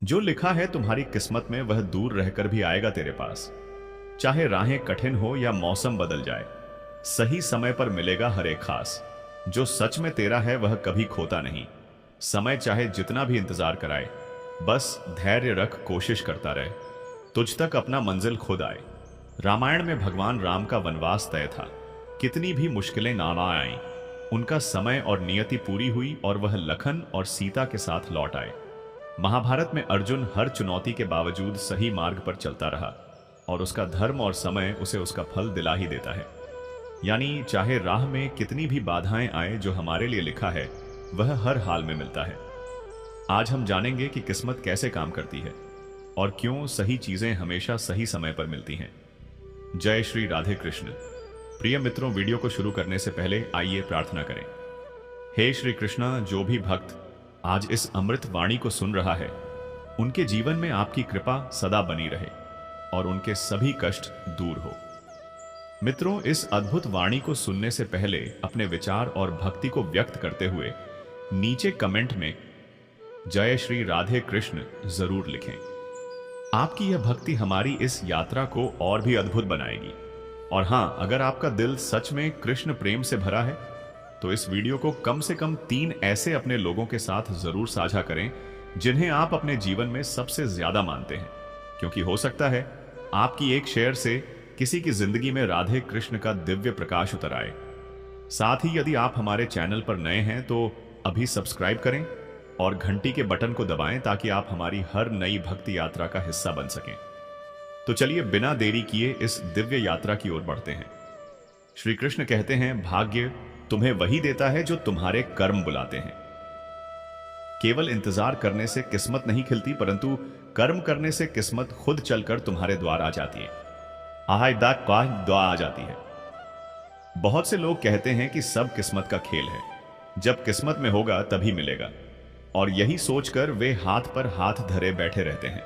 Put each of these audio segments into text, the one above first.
जो लिखा है तुम्हारी किस्मत में वह दूर रहकर भी आएगा तेरे पास। चाहे राहें कठिन हो या मौसम बदल जाए, सही समय पर मिलेगा हर एक खास। जो सच में तेरा है वह कभी खोता नहीं। समय चाहे जितना भी इंतजार कराए, बस धैर्य रख, कोशिश करता रहे, तुझ तक अपना मंजिल खुद आए। रामायण में भगवान राम का वनवास तय था। कितनी भी मुश्किलें ना आईं, उनका समय और नियति पूरी हुई और वह लखन और सीता के साथ लौट आए। महाभारत में अर्जुन हर चुनौती के बावजूद सही मार्ग पर चलता रहा और उसका धर्म और समय उसे उसका फल दिला ही देता है। यानी चाहे राह में कितनी भी बाधाएं आए, जो हमारे लिए लिखा है वह हर हाल में मिलता है। आज हम जानेंगे कि किस्मत कैसे काम करती है और क्यों सही चीजें हमेशा सही समय पर मिलती हैं। जय श्री राधे कृष्ण। प्रिय मित्रों, वीडियो को शुरू करने से पहले आइए प्रार्थना करें। हे श्री कृष्णा, जो भी भक्त आज इस अमृत वाणी को सुन रहा है, उनके जीवन में आपकी कृपा सदा बनी रहे और उनके सभी कष्ट दूर हो। मित्रों, इस अद्भुत वाणी को सुनने से पहले अपने विचार और भक्ति को व्यक्त करते हुए नीचे कमेंट में जय श्री राधे कृष्ण जरूर लिखें। आपकी यह भक्ति हमारी इस यात्रा को और भी अद्भुत बनाएगी। और हां, अगर आपका दिल सच में कृष्ण प्रेम से भरा है तो इस वीडियो को कम से कम 3 ऐसे अपने लोगों के साथ जरूर साझा करें जिन्हें आप अपने जीवन में सबसे ज्यादा मानते हैं, क्योंकि हो सकता है आपकी एक शेयर से किसी की जिंदगी में राधे कृष्ण का दिव्य प्रकाश उतर आए। साथ ही यदि आप हमारे चैनल पर नए हैं तो अभी सब्सक्राइब करें और घंटी के बटन को दबाएं ताकि आप हमारी हर नई भक्ति यात्रा का हिस्सा बन सकें। तो चलिए बिना देरी किए इस दिव्य यात्रा की ओर बढ़ते हैं। श्री कृष्ण कहते हैं, भाग्य तुम्हें वही देता है जो तुम्हारे कर्म बुलाते हैं। केवल इंतजार करने से किस्मत नहीं खिलती, परंतु कर्म करने से किस्मत खुद चलकर तुम्हारे द्वार आ जाती है। द्वार आ जाती है। बहुत से लोग कहते हैं कि सब किस्मत का खेल है, जब किस्मत में होगा तभी मिलेगा, और यही सोचकर वे हाथ पर हाथ धरे बैठे रहते हैं।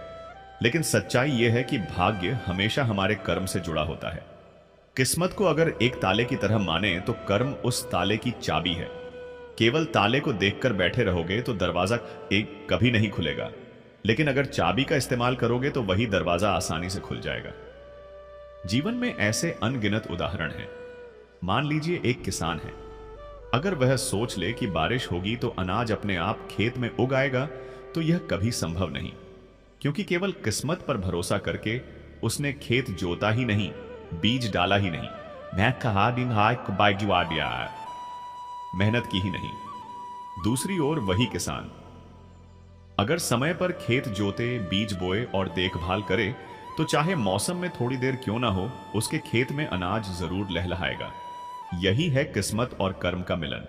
लेकिन सच्चाई यह है कि भाग्य हमेशा हमारे कर्म से जुड़ा होता है। किस्मत को अगर एक ताले की तरह माने तो कर्म उस ताले की चाबी है। केवल ताले को देखकर बैठे रहोगे तो दरवाजा एक कभी नहीं खुलेगा, लेकिन अगर चाबी का इस्तेमाल करोगे तो वही दरवाजा आसानी से खुल जाएगा। जीवन में ऐसे अनगिनत उदाहरण हैं। मान लीजिए एक किसान है। अगर वह सोच ले कि बारिश होगी तो अनाज अपने आप खेत में उग आएगा, तो यह कभी संभव नहीं, क्योंकि केवल किस्मत पर भरोसा करके उसने खेत जोता ही नहीं, बीज डाला ही नहीं, मेहनत की ही नहीं। दूसरी ओर वही किसान अगर समय पर खेत जोते, बीज बोए और देखभाल करे तो चाहे मौसम में थोड़ी देर क्यों ना हो, उसके खेत में अनाज जरूर लहलहाएगा। यही है किस्मत और कर्म का मिलन।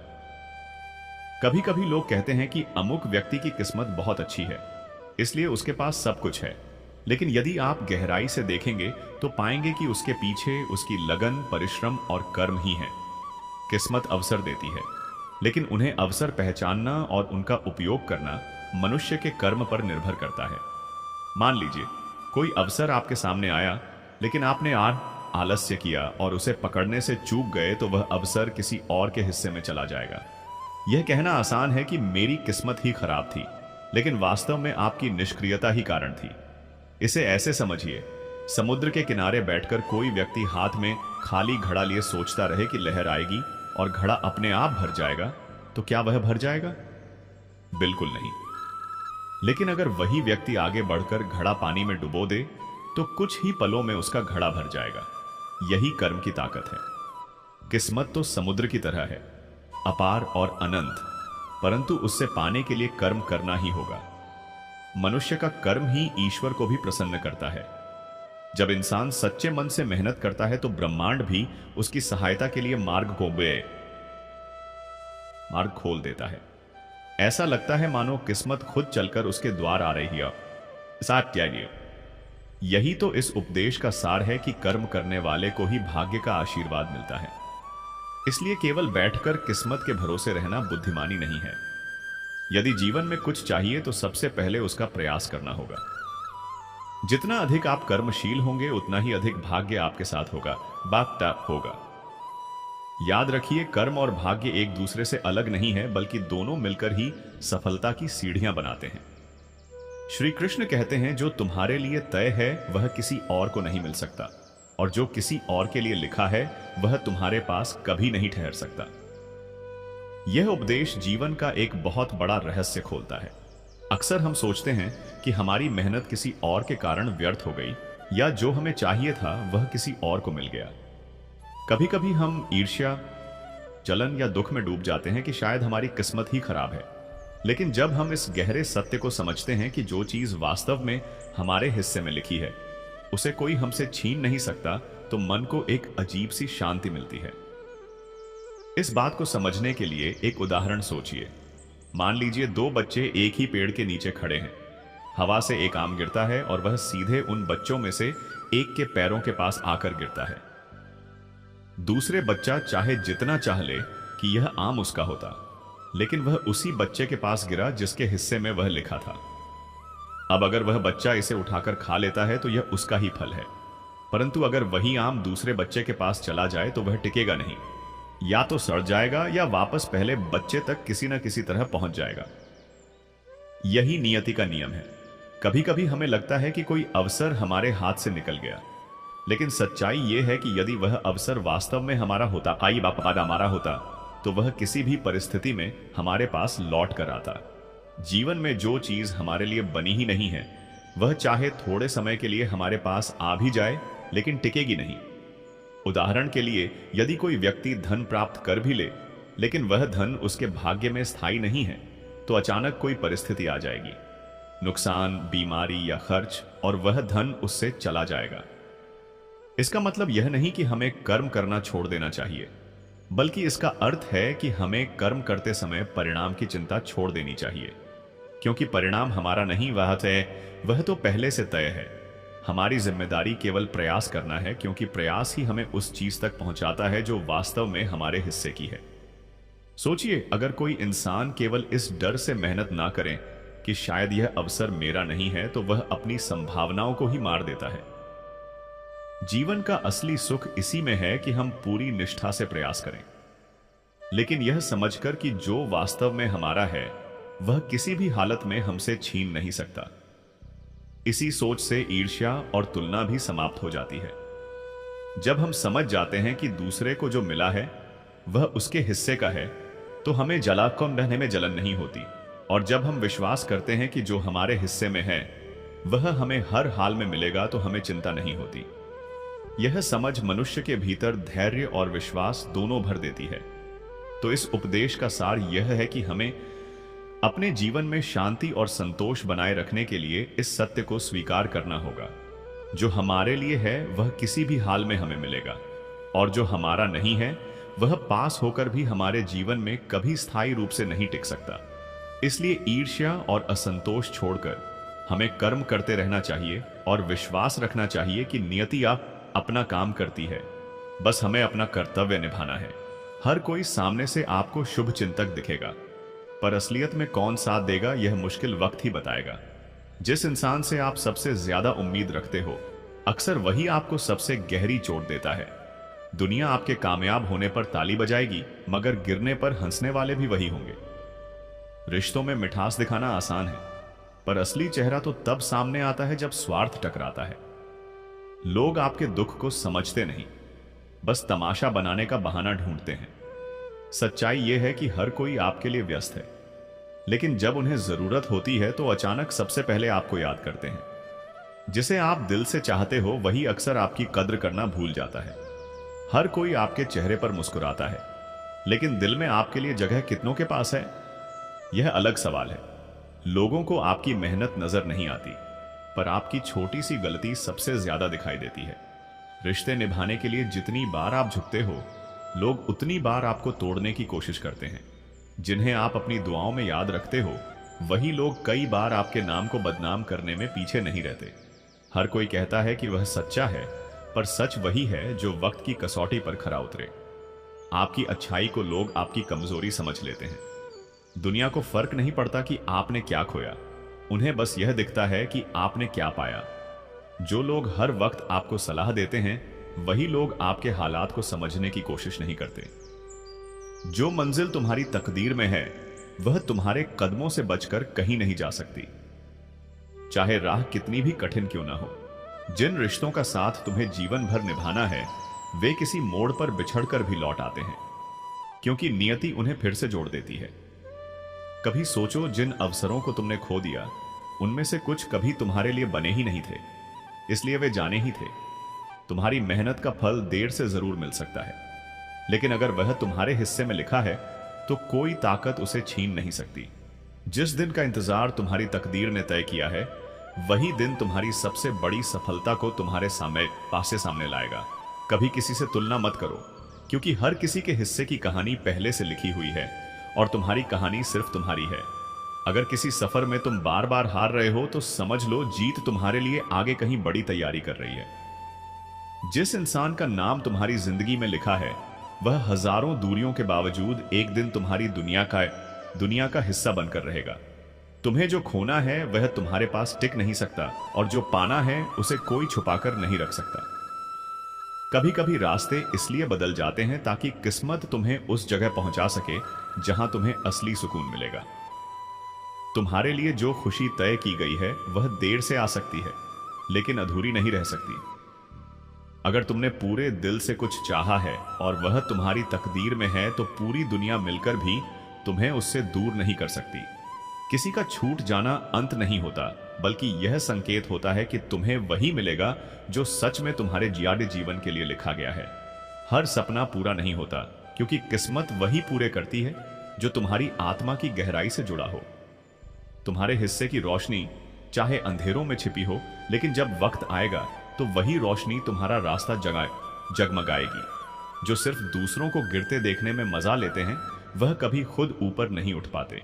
कभी कभी लोग कहते हैं कि अमुक व्यक्ति की किस्मत बहुत अच्छी है, इसलिए उसके पास सब कुछ है। लेकिन यदि आप गहराई से देखेंगे तो पाएंगे कि उसके पीछे उसकी लगन, परिश्रम और कर्म ही है। किस्मत अवसर देती है, लेकिन उन्हें अवसर पहचानना और उनका उपयोग करना मनुष्य के कर्म पर निर्भर करता है। मान लीजिए कोई अवसर आपके सामने आया, लेकिन आपने आलस्य किया और उसे पकड़ने से चूक गए, तो वह अवसर किसी और के हिस्से में चला जाएगा। यह कहना आसान है कि मेरी किस्मत ही खराब थी, लेकिन वास्तव में आपकी निष्क्रियता ही कारण थी। इसे ऐसे समझिए, समुद्र के किनारे बैठकर कोई व्यक्ति हाथ में खाली घड़ा लिए सोचता रहे कि लहर आएगी और घड़ा अपने आप भर जाएगा, तो क्या वह भर जाएगा? बिल्कुल नहीं। लेकिन अगर वही व्यक्ति आगे बढ़कर घड़ा पानी में डुबो दे तो कुछ ही पलों में उसका घड़ा भर जाएगा। यही कर्म की ताकत है। किस्मत तो समुद्र की तरह है, अपार और अनंत, परंतु उससे पाने के लिए कर्म करना ही होगा। मनुष्य का कर्म ही ईश्वर को भी प्रसन्न करता है। जब इंसान सच्चे मन से मेहनत करता है तो ब्रह्मांड भी उसकी सहायता के लिए मार्ग खोल देता है। ऐसा लगता है मानो किस्मत खुद चलकर उसके द्वार आ रही है। यही तो इस उपदेश का सार है कि कर्म करने वाले को ही भाग्य का आशीर्वाद मिलता है। इसलिए केवल बैठकर किस्मत के भरोसे रहना बुद्धिमानी नहीं है। यदि जीवन में कुछ चाहिए तो सबसे पहले उसका प्रयास करना होगा। जितना अधिक आप कर्मशील होंगे, उतना ही अधिक भाग्य आपके साथ होगा। याद रखिए, कर्म और भाग्य एक दूसरे से अलग नहीं है, बल्कि दोनों मिलकर ही सफलता की सीढ़ियां बनाते हैं। श्री कृष्ण कहते हैं जो तुम्हारे लिए तय है वह किसी और को नहीं मिल सकता, और जो किसी और के लिए लिखा है वह तुम्हारे पास कभी नहीं ठहर सकता। यह उपदेश जीवन का एक बहुत बड़ा रहस्य खोलता है। अक्सर हम सोचते हैं कि हमारी मेहनत किसी और के कारण व्यर्थ हो गई, या जो हमें चाहिए था वह किसी और को मिल गया। कभी कभी हम ईर्ष्या, जलन या दुख में डूब जाते हैं कि शायद हमारी किस्मत ही खराब है। लेकिन जब हम इस गहरे सत्य को समझते हैं कि जो चीज वास्तव में हमारे हिस्से में लिखी है उसे कोई हमसे छीन नहीं सकता, तो मन को एक अजीब सी शांति मिलती है। इस बात को समझने के लिए एक उदाहरण सोचिए। मान लीजिए दो बच्चे एक ही पेड़ के नीचे खड़े हैं। हवा से एक आम गिरता है और वह सीधे उन बच्चों में से एक के पैरों के पास आकर गिरता है। दूसरे बच्चा चाहे जितना चाह ले कि यह आम उसका होता, लेकिन वह उसी बच्चे के पास गिरा जिसके हिस्से में वह लिखा था। अब अगर वह बच्चा इसे उठाकर खा लेता है तो यह उसका ही फल है, परंतु अगर वही आम दूसरे बच्चे के पास चला जाए तो वह टिकेगा नहीं, या तो सड़ जाएगा या वापस पहले बच्चे तक किसी न किसी तरह पहुंच जाएगा। यही नियति का नियम है। कभी कभी हमें लगता है कि कोई अवसर हमारे हाथ से निकल गया, लेकिन सच्चाई यह है कि यदि वह अवसर वास्तव में हमारा होता, हमारा होता, तो वह किसी भी परिस्थिति में हमारे पास लौट कर आता। जीवन में जो चीज हमारे लिए बनी ही नहीं है वह चाहे थोड़े समय के लिए हमारे पास आ भी जाए लेकिन टिकेगी नहीं। उदाहरण के लिए, यदि कोई व्यक्ति धन प्राप्त कर भी ले लेकिन वह धन उसके भाग्य में स्थायी नहीं है, तो अचानक कोई परिस्थिति आ जाएगी, नुकसान, बीमारी या खर्च, और वह धन उससे चला जाएगा। इसका मतलब यह नहीं कि हमें कर्म करना छोड़ देना चाहिए, बल्कि इसका अर्थ है कि हमें कर्म करते समय परिणाम की चिंता छोड़ देनी चाहिए, क्योंकि परिणाम हमारा नहीं, वह तो पहले से तय है। हमारी जिम्मेदारी केवल प्रयास करना है, क्योंकि प्रयास ही हमें उस चीज तक पहुंचाता है जो वास्तव में हमारे हिस्से की है। सोचिए, अगर कोई इंसान केवल इस डर से मेहनत ना करे कि शायद यह अवसर मेरा नहीं है, तो वह अपनी संभावनाओं को ही मार देता है। जीवन का असली सुख इसी में है कि हम पूरी निष्ठा से प्रयास करें, लेकिन यह समझकर कि जो वास्तव में हमारा है वह किसी भी हालत में हमसे छीन नहीं सकता। इसी सोच से ईर्ष्या और तुलना भी समाप्त हो जाती है। जब हम समझ जाते हैं कि दूसरे को जो मिला है वह उसके हिस्से का है, तो हमें जलाकम रहने में जलन नहीं होती, और जब हम विश्वास करते हैं कि जो हमारे हिस्से में है वह हमें हर हाल में मिलेगा, तो हमें चिंता नहीं होती। यह समझ मनुष्य के भीतर धैर्य और विश्वास दोनों भर देती है। तो इस उपदेश का सार यह है कि हमें अपने जीवन में शांति और संतोष बनाए रखने के लिए इस सत्य को स्वीकार करना होगा, जो हमारे लिए है वह किसी भी हाल में हमें मिलेगा, और जो हमारा नहीं है वह पास होकर भी हमारे जीवन में कभी स्थायी रूप से नहीं टिक सकता। इसलिए ईर्ष्या और असंतोष छोड़कर हमें कर्म करते रहना चाहिए और विश्वास रखना चाहिए कि नियति अपना काम करती है, बस हमें अपना कर्तव्य निभाना है। हर कोई सामने से आपको शुभ चिंतक दिखेगा, पर असलियत में कौन साथ देगा यह मुश्किल वक्त ही बताएगा। जिस इंसान से आप सबसे ज्यादा उम्मीद रखते हो अक्सर वही आपको सबसे गहरी चोट देता है। दुनिया आपके कामयाब होने पर ताली बजाएगी, मगर गिरने पर हंसने वाले भी वही होंगे। रिश्तों में मिठास दिखाना आसान है, पर असली चेहरा तो तब सामने आता है जब स्वार्थ टकराता है। लोग आपके दुख को समझते नहीं, बस तमाशा बनाने का बहाना ढूंढते हैं। सच्चाई यह है कि हर कोई आपके लिए व्यस्त है, लेकिन जब उन्हें जरूरत होती है तो अचानक सबसे पहले आपको याद करते हैं। जिसे आप दिल से चाहते हो वही अक्सर आपकी कद्र करना भूल जाता है। हर कोई आपके चेहरे पर मुस्कुराता है, लेकिन दिल में आपके लिए जगह कितनों के पास है, यह अलग सवाल है। लोगों को आपकी मेहनत नजर नहीं आती, पर आपकी छोटी सी गलती सबसे ज्यादा दिखाई देती है। रिश्ते निभाने के लिए जितनी बार आप झुकते हो, लोग उतनी बार आपको तोड़ने की कोशिश करते हैं। जिन्हें आप अपनी दुआओं में याद रखते हो वही लोग कई बार आपके नाम को बदनाम करने में पीछे नहीं रहते। हर कोई कहता है कि वह सच्चा है, पर सच वही है जो वक्त की कसौटी पर खरा उतरे। आपकी अच्छाई को लोग आपकी कमजोरी समझ लेते हैं। दुनिया को फर्क नहीं पड़ता कि आपने क्या खोया, उन्हें बस यह दिखता है कि आपने क्या पाया। जो लोग हर वक्त आपको सलाह देते हैं वही लोग आपके हालात को समझने की कोशिश नहीं करते। जो मंजिल तुम्हारी तकदीर में है वह तुम्हारे कदमों से बचकर कहीं नहीं जा सकती। चाहे राह कितनी भी कठिन क्यों ना हो। जिन रिश्तों का साथ तुम्हें जीवन भर निभाना है, वे किसी मोड़ पर बिछड़कर भी लौट आते हैं, क्योंकि नियति उन्हें फिर से जोड़ देती है। कभी सोचो, जिन अवसरों को तुमने खो दिया, उनमें से कुछ कभी तुम्हारे लिए बने ही नहीं थे, इसलिए वे जाने ही थे। तुम्हारी मेहनत का फल देर से जरूर मिल सकता है, लेकिन अगर वह तुम्हारे हिस्से में लिखा है तो कोई ताकत उसे छीन नहीं सकती। जिस दिन का इंतजार तुम्हारी तकदीर ने तय किया है, वही दिन तुम्हारी सबसे बड़ी सफलता को तुम्हारे सामने लाएगा। कभी किसी से तुलना मत करो, क्योंकि हर किसी के हिस्से की कहानी पहले से लिखी हुई है और तुम्हारी कहानी सिर्फ तुम्हारी है। अगर किसी सफर में तुम बार बार हार रहे हो तो समझ लो जीत तुम्हारे लिए आगे कहीं बड़ी तैयारी कर रही है। जिस इंसान का नाम तुम्हारी जिंदगी में लिखा है, वह हजारों दूरियों के बावजूद एक दिन तुम्हारी दुनिया का हिस्सा बनकर रहेगा। तुम्हें जो खोना है वह तुम्हारे पास टिक नहीं सकता, और जो पाना है उसे कोई छुपाकर नहीं रख सकता। कभी कभी रास्ते इसलिए बदल जाते हैं ताकि किस्मत तुम्हें उस जगह पहुंचा सके जहां तुम्हें असली सुकून मिलेगा। तुम्हारे लिए जो खुशी तय की गई है वह देर से आ सकती है, लेकिन अधूरी नहीं रह सकती। अगर तुमने पूरे दिल से कुछ चाहा है और वह तुम्हारी तकदीर में है, तो पूरी दुनिया मिलकर भी तुम्हें उससे दूर नहीं कर सकती। किसी का छूट जाना अंत नहीं होता, बल्कि यह संकेत होता है कि तुम्हें वही मिलेगा जो सच में तुम्हारे जियादे जीवन के लिए लिखा गया है। हर सपना पूरा नहीं होता, क्योंकि किस्मत वही पूरे करती है जो तुम्हारी आत्मा की गहराई से जुड़ा हो। तुम्हारे हिस्से की रोशनी चाहे अंधेरों में छिपी हो, लेकिन जब वक्त आएगा तो वही रोशनी तुम्हारा रास्ता जगमगाएगी। जो सिर्फ दूसरों को गिरते देखने में मजा लेते हैं, वह कभी खुद ऊपर नहीं उठ पाते।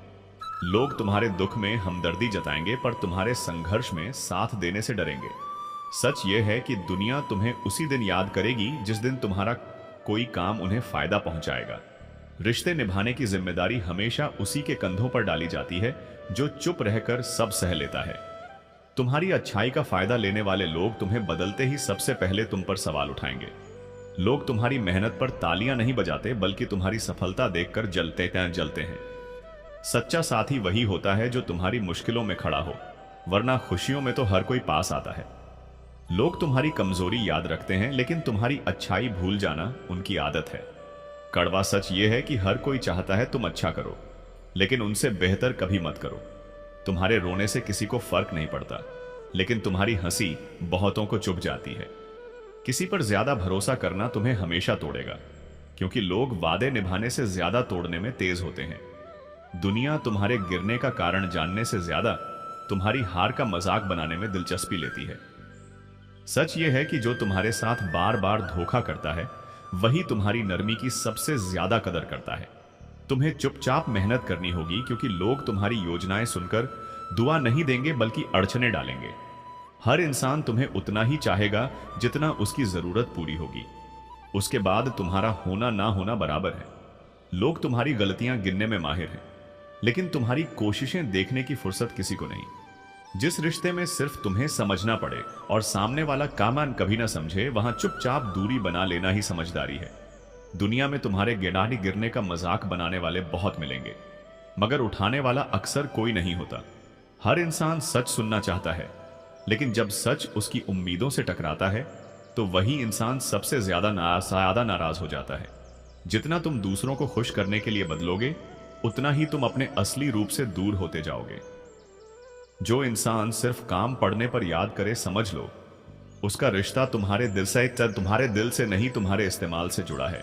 लोग तुम्हारे दुख में हमदर्दी जताएंगे, पर तुम्हारे संघर्ष में साथ देने से डरेंगे। सच यह है कि दुनिया तुम्हें उसी दिन याद करेगी जिस दिन तुम्हारा कोई काम उन्हें फायदा पहुंचाएगा। रिश्ते निभाने की जिम्मेदारी हमेशा उसी के कंधों पर डाली जाती है जो चुप रहकर सब सह लेता है। तुम्हारी अच्छाई का फायदा लेने वाले लोग तुम्हें बदलते ही सबसे पहले तुम पर सवाल उठाएंगे। लोग तुम्हारी मेहनत पर तालियां नहीं बजाते, बल्कि तुम्हारी सफलता देखकर जलते हैं। सच्चा साथी वही होता है जो तुम्हारी मुश्किलों में खड़ा हो, वरना खुशियों में तो हर कोई पास आता है। लोग तुम्हारी कमजोरी याद रखते हैं, लेकिन तुम्हारी अच्छाई भूल जाना उनकी आदत है। कड़वा सच यह है कि हर कोई चाहता है तुम अच्छा करो, लेकिन उनसे बेहतर कभी मत करो। तुम्हारे रोने से किसी को फर्क नहीं पड़ता, लेकिन तुम्हारी हंसी बहुतों को चुभ जाती है। किसी पर ज्यादा भरोसा करना तुम्हें हमेशा तोड़ेगा, क्योंकि लोग वादे निभाने से ज्यादा तोड़ने में तेज होते हैं। दुनिया तुम्हारे गिरने का कारण जानने से ज्यादा तुम्हारी हार का मजाक बनाने में दिलचस्पी लेती है। सच यह है कि जो तुम्हारे साथ बार बार धोखा करता है, वही तुम्हारी नरमी की सबसे ज्यादा कदर करता है। तुम्हें चुपचाप मेहनत करनी होगी, क्योंकि लोग तुम्हारी योजनाएं सुनकर दुआ नहीं देंगे, बल्कि अड़चने डालेंगे। हर इंसान तुम्हें उतना ही चाहेगा जितना उसकी जरूरत पूरी होगी। उसके बाद तुम्हारा होना ना होना बराबर है। लोग तुम्हारी गलतियां गिनने में माहिर हैं, लेकिन तुम्हारी कोशिशें देखने की फुर्सत किसी को नहीं। जिस रिश्ते में सिर्फ तुम्हें समझना पड़े और सामने वाला कामान कभी ना समझे, वहां चुपचाप दूरी बना लेना ही समझदारी है। दुनिया में तुम्हारे गिरने का मजाक बनाने वाले बहुत मिलेंगे, मगर उठाने वाला अक्सर कोई नहीं होता। हर इंसान सच सुनना चाहता है, लेकिन जब सच उसकी उम्मीदों से टकराता है, तो वही इंसान सबसे ज्यादा नाराज हो जाता है। जितना तुम दूसरों को खुश करने के लिए बदलोगे, उतना ही तुम अपने असली रूप से दूर होते जाओगे। जो इंसान सिर्फ काम पढ़ने पर याद करे, समझ लो उसका रिश्ता तुम्हारे दिल से नहीं, तुम्हारे इस्तेमाल से जुड़ा है।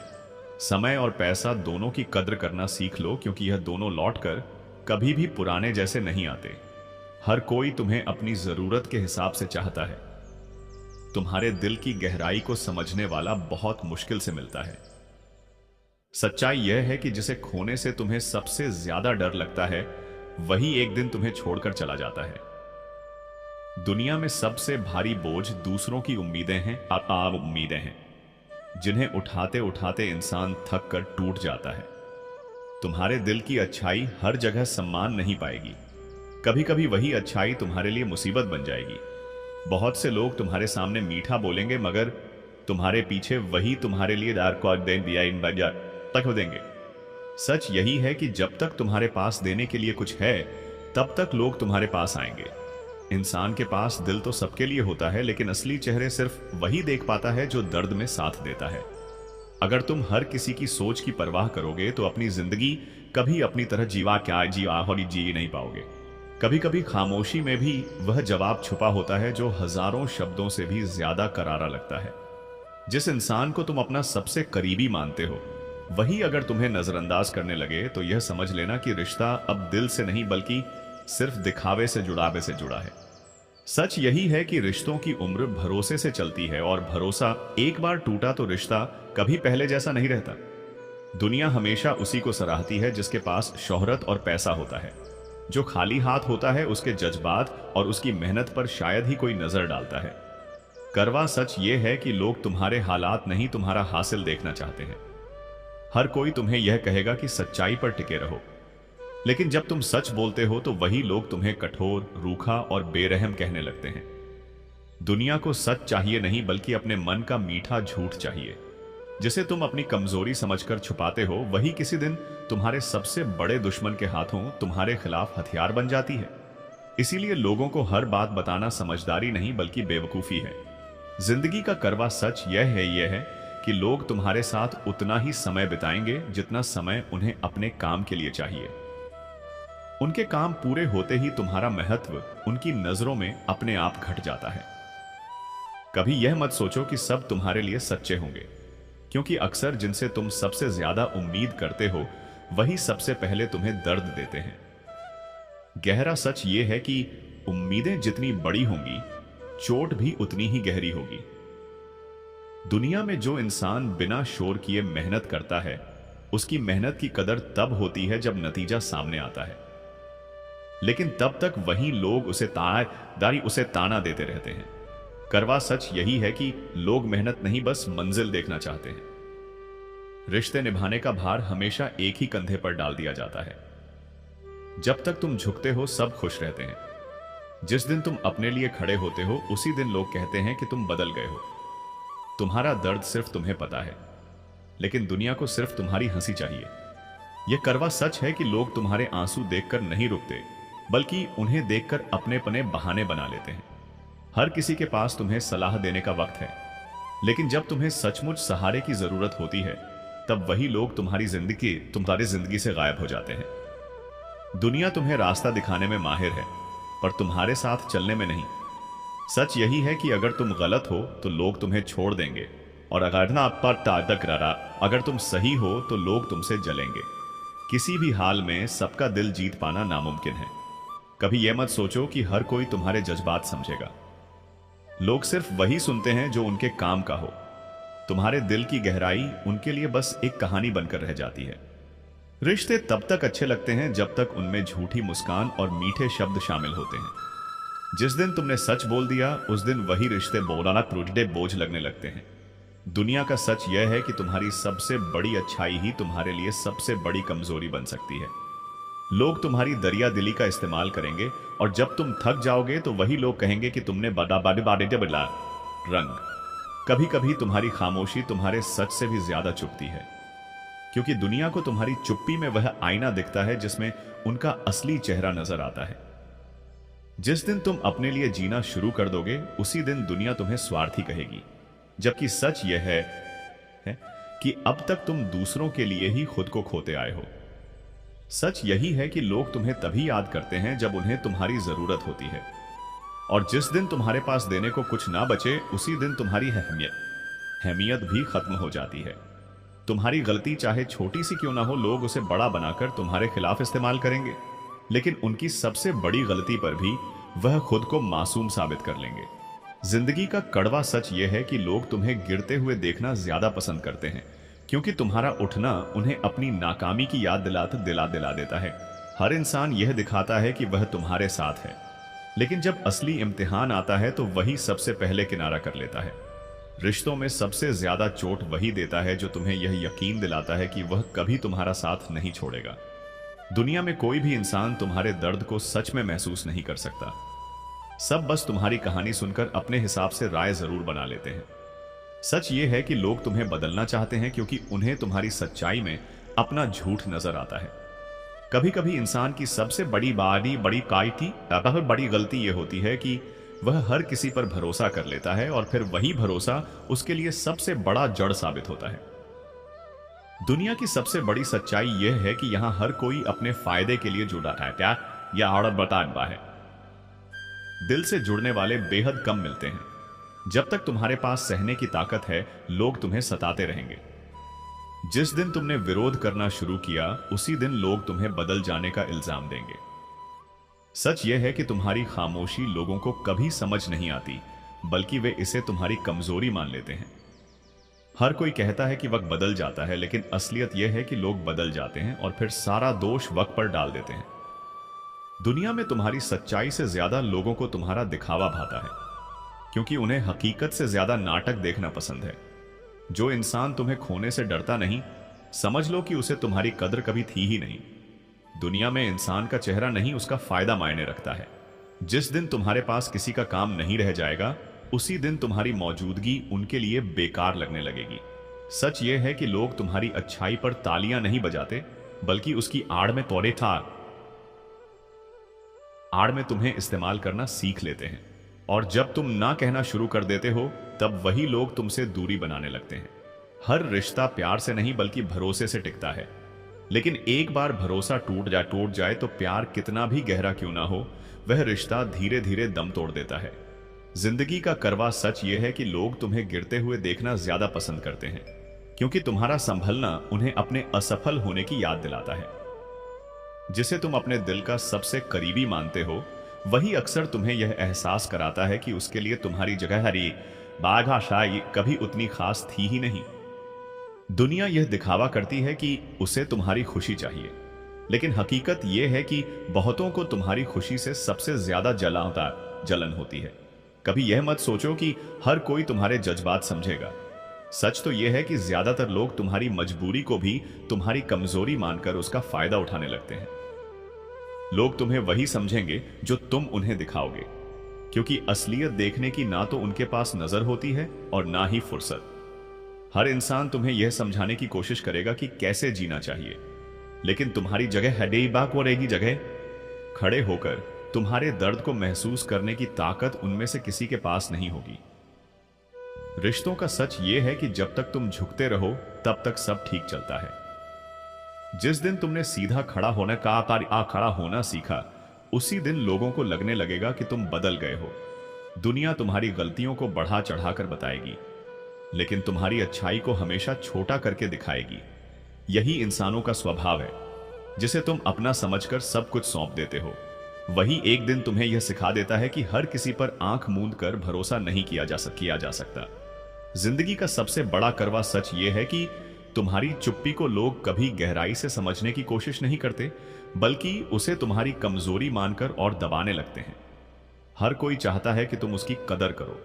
समय और पैसा दोनों की कद्र करना सीख लो, क्योंकि यह दोनों लौटकर कभी भी पुराने जैसे नहीं आते। हर कोई तुम्हें अपनी जरूरत के हिसाब से चाहता है। तुम्हारे दिल की गहराई को समझने वाला बहुत मुश्किल से मिलता है। सच्चाई यह है कि जिसे खोने से तुम्हें सबसे ज्यादा डर लगता है, वही एक दिन तुम्हें छोड़कर चला जाता है। दुनिया में सबसे भारी बोझ दूसरों की उम्मीदें हैं, उम्मीदें हैं, जिन्हें उठाते उठाते इंसान थक कर टूट जाता है। तुम्हारे दिल की अच्छाई हर जगह सम्मान नहीं पाएगी। कभी कभी वही अच्छाई तुम्हारे लिए मुसीबत बन जाएगी। बहुत से लोग तुम्हारे सामने मीठा बोलेंगे, मगर तुम्हारे पीछे वही तुम्हारे लिए तक देंगे। सच यही है कि जब तक तुम्हारे पास देने के लिए कुछ है, तब तक लोग तुम्हारे पास आएंगे। इंसान के पास दिल तो सबके लिए होता है, लेकिन असली चेहरे सिर्फ वही देख पाता है जो दर्द में साथ देता है। अगर तुम हर किसी की सोच की परवाह करोगे तो अपनी जिंदगी कभी अपनी तरह जीवा और जी नहीं पाओगे। कभी कभी खामोशी में भी वह जवाब छुपा होता है जो हजारों शब्दों से भी ज्यादा करारा लगता है। जिस इंसान को तुम अपना सबसे करीबी मानते हो, वही अगर तुम्हें नजरअंदाज करने लगे तो यह समझ लेना कि रिश्ता अब दिल से नहीं बल्कि सिर्फ दिखावे से जुड़ावे से जुड़ा है। सच यही है कि रिश्तों की उम्र भरोसे से चलती है, और भरोसा एक बार टूटा तो रिश्ता कभी पहले जैसा नहीं रहता। दुनिया हमेशा उसी को सराहती है जिसके पास शोहरत और पैसा होता है। जो खाली हाथ होता है उसके जज्बात और उसकी मेहनत पर शायद ही कोई नजर डालता है। करवा सच ये है कि लोग तुम्हारे हालात नहीं, तुम्हारा हासिल देखना चाहते हैं। हर कोई तुम्हें यह कहेगा कि सच्चाई पर टिके रहो, लेकिन जब तुम सच बोलते हो तो वही लोग तुम्हें कठोर, रूखा और बेरहम कहने लगते हैं। दुनिया को सच चाहिए नहीं बल्कि अपने मन का मीठा झूठ चाहिए। जिसे तुम अपनी कमजोरी समझकर छुपाते हो, वही किसी दिन तुम्हारे सबसे बड़े दुश्मन के हाथों तुम्हारे खिलाफ हथियार बन जाती है। इसीलिए लोगों को हर बात बताना समझदारी नहीं बल्कि बेवकूफी है। जिंदगी का करवा सच यह है कि लोग तुम्हारे साथ उतना ही समय बिताएंगे जितना समय उन्हें अपने काम के लिए चाहिए। उनके काम पूरे होते ही तुम्हारा महत्व उनकी नजरों में अपने आप घट जाता है। कभी यह मत सोचो कि सब तुम्हारे लिए सच्चे होंगे, क्योंकि अक्सर जिनसे तुम सबसे ज्यादा उम्मीद करते हो वही सबसे पहले तुम्हें दर्द देते हैं। गहरा सच यह है कि उम्मीदें जितनी बड़ी होंगी, चोट भी उतनी ही गहरी होगी। दुनिया में जो इंसान बिना शोर किए मेहनत करता है, उसकी मेहनत की कदर तब होती है जब नतीजा सामने आता है। लेकिन तब तक वही लोग उसे ताना देते रहते हैं। करवा सच यही है कि लोग मेहनत नहीं बस मंजिल देखना चाहते हैं। रिश्ते निभाने का भार हमेशा एक ही कंधे पर डाल दिया जाता है। जब तक तुम झुकते हो सब खुश रहते हैं। जिस दिन तुम अपने लिए खड़े होते हो उसी दिन लोग कहते हैं कि तुम बदल गए हो। तुम्हारा दर्द सिर्फ तुम्हें पता है, लेकिन दुनिया को सिर्फ तुम्हारी हंसी चाहिए। यह करवा सच है कि लोग तुम्हारे आंसू देखकर नहीं रुकते, बल्कि उन्हें देखकर अपने पने बहाने बना लेते हैं। हर किसी के पास तुम्हें सलाह देने का वक्त है, लेकिन जब तुम्हें सचमुच सहारे की जरूरत होती है तब वही लोग तुम्हारी जिंदगी से गायब हो जाते हैं। दुनिया तुम्हें रास्ता दिखाने में माहिर है, पर तुम्हारे साथ चलने में नहीं। सच यही है कि अगर तुम गलत हो तो लोग तुम्हें छोड़ देंगे, और अगर तुम सही हो तो लोग तुमसे जलेंगे। किसी भी हाल में सबका दिल जीत पाना नामुमकिन है। कभी यह मत सोचो कि हर कोई तुम्हारे जज्बात समझेगा। लोग सिर्फ वही सुनते हैं जो उनके काम का हो। तुम्हारे दिल की गहराई उनके लिए बस एक कहानी बनकर रह जाती है। रिश्ते तब तक अच्छे लगते हैं जब तक उनमें झूठी मुस्कान और मीठे शब्द शामिल होते हैं। जिस दिन तुमने सच बोल दिया उस दिन वही रिश्ते बोलाना बोझ लगने लगते हैं। दुनिया का सच यह है कि तुम्हारी सबसे बड़ी अच्छाई ही तुम्हारे लिए सबसे बड़ी कमजोरी बन सकती है। लोग तुम्हारी दरिया दिली का इस्तेमाल करेंगे, और जब तुम थक जाओगे तो वही लोग कहेंगे कि तुमने बदला रंग। कभी कभी तुम्हारी खामोशी तुम्हारे सच से भी ज्यादा चुभती है, क्योंकि दुनिया को तुम्हारी चुप्पी में वह आईना दिखता है जिसमें उनका असली चेहरा नजर आता है। जिस दिन तुम अपने लिए जीना शुरू कर दोगे उसी दिन दुनिया तुम्हें स्वार्थी कहेगी, जबकि सच यह है कि अब तक तुम दूसरों के लिए ही खुद को खोते आए हो। सच यही है कि लोग तुम्हें तभी याद करते हैं जब उन्हें तुम्हारी जरूरत होती है, और जिस दिन तुम्हारे पास देने को कुछ ना बचे उसी दिन तुम्हारी अहमियत भी खत्म हो जाती है। तुम्हारी गलती चाहे छोटी सी क्यों ना हो, लोग उसे बड़ा बनाकर तुम्हारे खिलाफ इस्तेमाल करेंगे, लेकिन उनकी सबसे बड़ी गलती पर भी वह खुद को मासूम साबित कर लेंगे। जिंदगी का कड़वा सच यह है कि लोग तुम्हें गिरते हुए देखना ज्यादा पसंद करते हैं, क्योंकि तुम्हारा उठना उन्हें अपनी नाकामी की याद दिला देता है। हर इंसान यह दिखाता है कि वह तुम्हारे साथ है, लेकिन जब असली इम्तिहान आता है तो वही सबसे पहले किनारा कर लेता है। रिश्तों में सबसे ज्यादा चोट वही देता है जो तुम्हें यह यकीन दिलाता है कि वह कभी तुम्हारा साथ नहीं छोड़ेगा। दुनिया में कोई भी इंसान तुम्हारे दर्द को सच में महसूस नहीं कर सकता। सब बस तुम्हारी कहानी सुनकर अपने हिसाब से राय जरूर बना लेते हैं। सच ये है कि लोग तुम्हें बदलना चाहते हैं क्योंकि उन्हें तुम्हारी सच्चाई में अपना झूठ नजर आता है। कभी कभी इंसान की सबसे बहुत बड़ी गलती यह होती है कि वह हर किसी पर भरोसा कर लेता है और फिर वही भरोसा उसके लिए सबसे बड़ा जड़ साबित होता है। दुनिया की सबसे बड़ी सच्चाई यह है कि यहां हर कोई अपने फायदे के लिए जुड़ा है। प्यार या औरत बतानबा है, दिल से जुड़ने वाले बेहद कम मिलते हैं। जब तक तुम्हारे पास सहने की ताकत है, लोग तुम्हें सताते रहेंगे। जिस दिन तुमने विरोध करना शुरू किया, उसी दिन लोग तुम्हें बदल जाने का इल्जाम देंगे। सच यह है कि तुम्हारी खामोशी लोगों को कभी समझ नहीं आती, बल्कि वे इसे तुम्हारी कमजोरी मान लेते हैं। हर कोई कहता है कि वक्त बदल जाता है, लेकिन असलियत यह है कि लोग बदल जाते हैं और फिर सारा दोष वक्त पर डाल देते हैं। दुनिया में तुम्हारी सच्चाई से ज्यादा लोगों को तुम्हारा दिखावा भाता है, क्योंकि उन्हें हकीकत से ज्यादा नाटक देखना पसंद है। जो इंसान तुम्हें खोने से डरता नहीं, समझ लो कि उसे तुम्हारी कदर कभी थी ही नहीं। दुनिया में इंसान का चेहरा नहीं, उसका फायदा मायने रखता है। जिस दिन तुम्हारे पास किसी का काम नहीं रह जाएगा, उसी दिन तुम्हारी मौजूदगी उनके लिए बेकार लगने लगेगी। सच यह है कि लोग तुम्हारी अच्छाई पर तालियां नहीं बजाते, बल्कि उसकी आड़ में तुम्हें इस्तेमाल करना सीख लेते हैं। और जब तुम ना कहना शुरू कर देते हो, तब वही लोग तुमसे दूरी बनाने लगते हैं। हर रिश्ता प्यार से नहीं, बल्कि भरोसे से टिकता है। लेकिन एक बार भरोसा टूट जाए तो प्यार कितना भी गहरा क्यों ना हो, वह रिश्ता धीरे धीरे दम तोड़ देता है। जिंदगी का करवा सच यह है कि लोग तुम्हें गिरते हुए देखना ज्यादा पसंद करते हैं, क्योंकि तुम्हारा संभलना उन्हें अपने असफल होने की याद दिलाता है। जिसे तुम अपने दिल का सबसे करीबी मानते हो, वही अक्सर तुम्हें यह एहसास कराता है कि उसके लिए तुम्हारी जगह हरी बाघाशाई कभी उतनी खास थी ही नहीं। दुनिया यह दिखावा करती है कि उसे तुम्हारी खुशी चाहिए, लेकिन हकीकत यह है कि बहुतों को तुम्हारी खुशी से सबसे ज्यादा जलन होती है। कभी यह मत सोचो कि हर कोई तुम्हारे जज्बात समझेगा। सच तो यह है कि ज्यादातर लोग तुम्हारी मजबूरी को भी तुम्हारी कमजोरी मानकर उसका फायदा उठाने लगते हैं। लोग तुम्हें वही समझेंगे जो तुम उन्हें दिखाओगे, क्योंकि असलियत देखने की ना तो उनके पास नजर होती है और ना ही फुर्सत। हर इंसान तुम्हें यह समझाने की कोशिश करेगा कि कैसे जीना चाहिए, लेकिन तुम्हारी जगह रहेगी जगह खड़े होकर तुम्हारे दर्द को महसूस करने की ताकत उनमें से किसी के पास नहीं होगी। रिश्तों का सच यह है कि जब तक तुम झुकते रहो, तब तक सब ठीक चलता है। जिस दिन तुमने सीधा खड़ा होना सीखा, उसी दिन लोगों को लगने लगेगा कि तुम बदल गए हो। दुनिया तुम्हारी गलतियों को बढ़ा चढ़ाकर बताएगी, लेकिन तुम्हारी अच्छाई को हमेशा छोटा करके दिखाएगी। यही इंसानों का स्वभाव है, जिसे तुम अपना समझकर सब कुछ सौंप देते हो। वही एक दिन तुम्हें यह सिखा देता है कि हर किसी पर आंख मूंद कर भरोसा नहीं किया जा सकता। जिंदगी का सबसे बड़ा करवा सच यह है कि तुम्हारी चुप्पी को लोग कभी गहराई से समझने की कोशिश नहीं करते, बल्कि उसे तुम्हारी कमजोरी मानकर और दबाने लगते हैं। हर कोई चाहता है कि तुम उसकी कदर करो,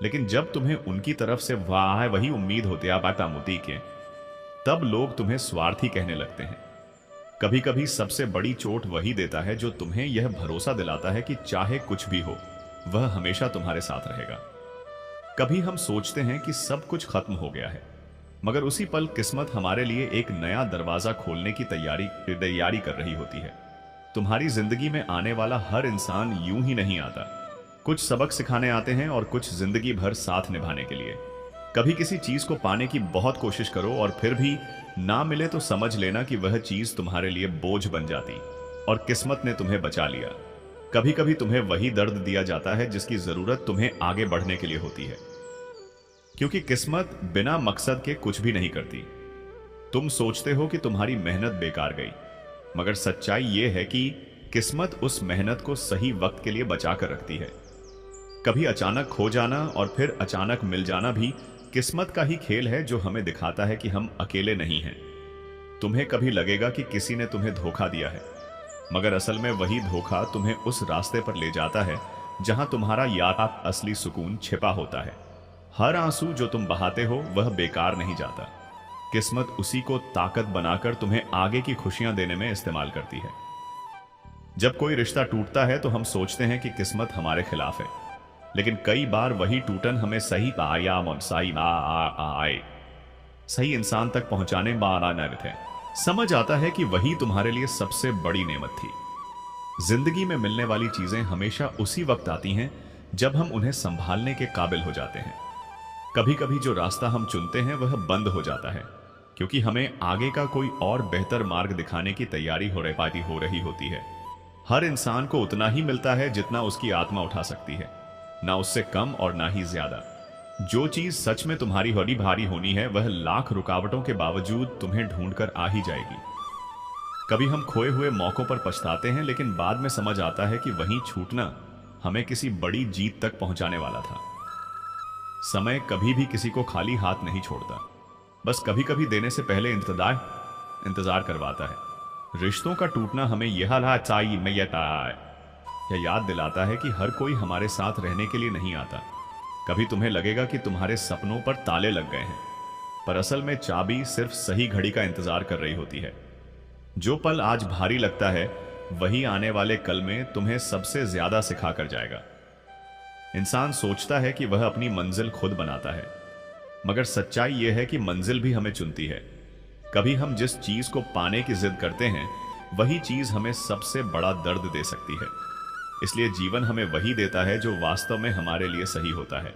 लेकिन जब तुम्हें उनकी तरफ से वही उम्मीद होती है, तब लोग तुम्हें स्वार्थी कहने लगते हैं। कभी कभी सबसे बड़ी चोट वही देता है जो तुम्हें यह भरोसा दिलाता है कि चाहे कुछ भी हो, वह हमेशा तुम्हारे साथ रहेगा। कभी हम सोचते हैं कि सब कुछ खत्म हो गया है, मगर उसी पल किस्मत हमारे लिए एक नया दरवाजा खोलने की तैयारी कर रही होती है। तुम्हारी जिंदगी में आने वाला हर इंसान यूं ही नहीं आता। कुछ सबक सिखाने आते हैं और कुछ जिंदगी भर साथ निभाने के लिए। कभी किसी चीज को पाने की बहुत कोशिश करो और फिर भी ना मिले तो समझ लेना कि वह चीज तुम्हारे लिए बोझ बन जाती और किस्मत ने तुम्हें बचा लिया। कभी कभी तुम्हें वही दर्द दिया जाता है जिसकी जरूरत तुम्हें आगे बढ़ने के लिए होती है, क्योंकि किस्मत बिना मकसद के कुछ भी नहीं करती। तुम सोचते हो कि तुम्हारी मेहनत बेकार गई, मगर सच्चाई यह है कि किस्मत उस मेहनत को सही वक्त के लिए बचा कर रखती है। कभी अचानक खो जाना और फिर अचानक मिल जाना भी किस्मत का ही खेल है, जो हमें दिखाता है कि हम अकेले नहीं हैं। तुम्हें कभी लगेगा कि किसी ने तुम्हें धोखा दिया है, मगर असल में वही धोखा तुम्हें उस रास्ते पर ले जाता है जहां तुम्हारा याद असली सुकून छिपा होता है। हर आंसू जो तुम बहाते हो वह बेकार नहीं जाता। किस्मत उसी को ताकत बनाकर तुम्हें आगे की खुशियां देने में इस्तेमाल करती है। जब कोई रिश्ता टूटता है तो हम सोचते हैं कि किस्मत हमारे खिलाफ है, लेकिन कई बार वही टूटन हमें सही इंसान तक पहुंचाने में है। समझ आता है कि वही तुम्हारे लिए सबसे बड़ी नेमत थी। जिंदगी में मिलने वाली चीजें हमेशा उसी वक्त आती हैं जब हम उन्हें संभालने के काबिल हो जाते हैं। कभी कभी जो रास्ता हम चुनते हैं वह बंद हो जाता है क्योंकि हमें आगे का कोई और बेहतर मार्ग दिखाने की तैयारी हो रही होती है। हर इंसान को उतना ही मिलता है जितना उसकी आत्मा उठा सकती है, ना उससे कम और ना ही ज्यादा। जो चीज सच में तुम्हारी बड़ी भारी होनी है वह लाख रुकावटों के बावजूद तुम्हें ढूंढकर आ ही जाएगी। कभी हम खोए हुए मौकों पर पछताते हैं, लेकिन बाद में समझ आता है कि वहीं छूटना हमें किसी बड़ी जीत तक पहुंचाने वाला था। समय कभी भी किसी को खाली हाथ नहीं छोड़ता, बस कभी कभी देने से पहले इंतजार करवाता है। रिश्तों का टूटना हमें यह याद दिलाता है कि हर कोई हमारे साथ रहने के लिए नहीं आता। कभी तुम्हें लगेगा कि तुम्हारे सपनों पर ताले लग गए हैं, पर असल में चाबी सिर्फ सही घड़ी का इंतजार कर रही होती है। जो पल आज भारी लगता है वही आने वाले कल में तुम्हें सबसे ज्यादा सिखा कर जाएगा। इंसान सोचता है कि वह अपनी मंजिल खुद बनाता है, मगर सच्चाई यह है कि मंजिल भी हमें चुनती है। कभी हम जिस चीज को पाने की जिद करते हैं वही चीज हमें सबसे बड़ा दर्द दे सकती है। इसलिए जीवन हमें वही देता है जो वास्तव में हमारे लिए सही होता है।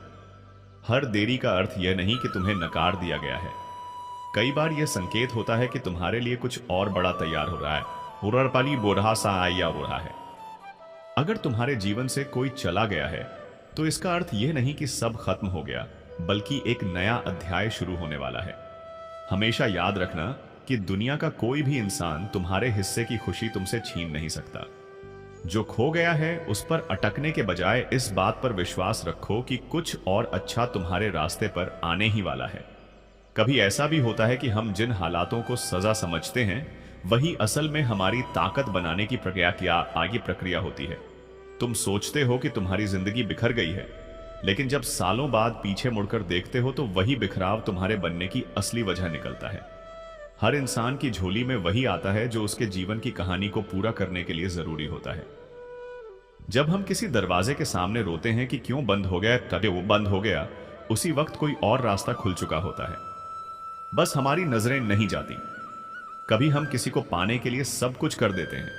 हर देरी का अर्थ यह नहीं कि तुम्हें नकार दिया गया है, कई बार यह संकेत होता है कि तुम्हारे लिए कुछ और बड़ा तैयार हो रहा है। हुररपाली बोरहा सा आया हो रहा है। अगर तुम्हारे जीवन से कोई चला गया है तो इसका अर्थ यह नहीं कि सब खत्म हो गया, बल्कि एक नया अध्याय शुरू होने वाला है। हमेशा याद रखना कि दुनिया का कोई भी इंसान तुम्हारे हिस्से की खुशी तुमसे छीन नहीं सकता। जो खो गया है उस पर अटकने के बजाय इस बात पर विश्वास रखो कि कुछ और अच्छा तुम्हारे रास्ते पर आने ही वाला है। कभी ऐसा भी होता है कि हम जिन हालातों को सजा समझते हैं वही असल में हमारी ताकत बनाने की प्रक्रिया होती है। तुम सोचते हो कि तुम्हारी जिंदगी बिखर गई है, लेकिन जब सालों बाद पीछे मुड़कर देखते हो तो वही बिखराव तुम्हारे बनने की असली वजह निकलता है। हर इंसान की झोली में वही आता है जो उसके जीवन की कहानी को पूरा करने के लिए जरूरी होता है। जब हम किसी दरवाजे के सामने रोते हैं कि क्यों बंद हो गया, कभी वो बंद हो गया, उसी वक्त कोई और रास्ता खुल चुका होता है, बस हमारी नजरें नहीं जाती। कभी हम किसी को पाने के लिए सब कुछ कर देते हैं,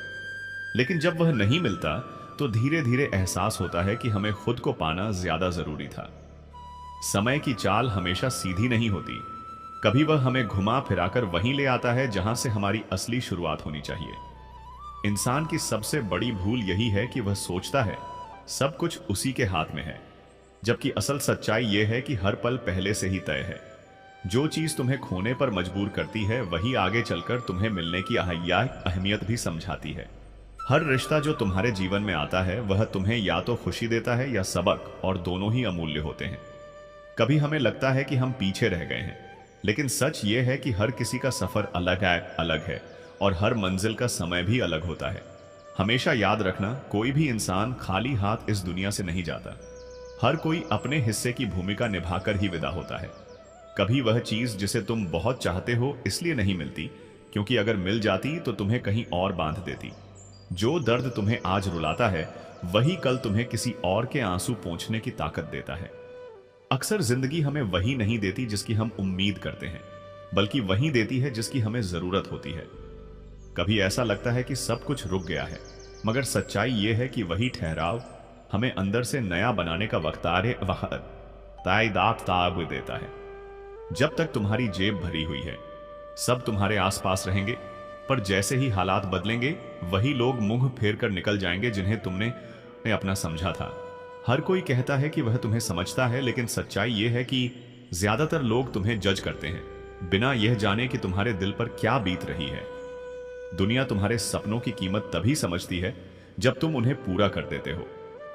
लेकिन जब वह नहीं मिलता तो धीरे धीरे एहसास होता है कि हमें खुद को पाना ज्यादा जरूरी था। समय की चाल हमेशा सीधी नहीं होती, कभी वह हमें घुमा फिराकर वहीं ले आता है जहां से हमारी असली शुरुआत होनी चाहिए। इंसान की सबसे बड़ी भूल यही है कि वह सोचता है सब कुछ उसी के हाथ में है, जबकि असल सच्चाई यह है कि हर पल पहले से ही तय है। जो चीज तुम्हें खोने पर मजबूर करती है वही आगे चलकर तुम्हें मिलने की अहमियत भी समझाती है। हर रिश्ता जो तुम्हारे जीवन में आता है वह तुम्हें या तो खुशी देता है या सबक, और दोनों ही अमूल्य होते हैं। कभी हमें लगता है कि हम पीछे रह गए हैं, लेकिन सच ये है कि हर किसी का सफर अलग है और हर मंजिल का समय भी अलग होता है। हमेशा याद रखना, कोई भी इंसान खाली हाथ इस दुनिया से नहीं जाता। हर कोई अपने हिस्से की भूमिका निभाकर ही विदा होता है। कभी वह चीज जिसे तुम बहुत चाहते हो इसलिए नहीं मिलती क्योंकि अगर मिल जाती तो तुम्हें कहीं और बांध देती। जो दर्द तुम्हें आज रुलाता है वही कल तुम्हें किसी और के आंसू पोंछने की ताकत देता है। अक्सर जिंदगी हमें वही नहीं देती जिसकी हम उम्मीद करते हैं, बल्कि वही देती है जिसकी हमें जरूरत होती है। कभी ऐसा लगता है कि सब कुछ रुक गया है, मगर सच्चाई यह है कि वही ठहराव हमें अंदर से नया बनाने का ताब देता है। जब तक तुम्हारी जेब भरी हुई है सब तुम्हारे आसपास रहेंगे, पर जैसे ही हालात बदलेंगे वही लोग मुंह फेर कर निकल जाएंगे जिन्हें तुमने अपना समझा था। हर कोई कहता है कि वह तुम्हें समझता है, लेकिन सच्चाई यह है कि ज्यादातर लोग तुम्हें जज करते हैं बिना यह जाने कि तुम्हारे दिल पर क्या बीत रही है। दुनिया तुम्हारे सपनों की कीमत तभी समझती है जब तुम उन्हें पूरा कर देते हो,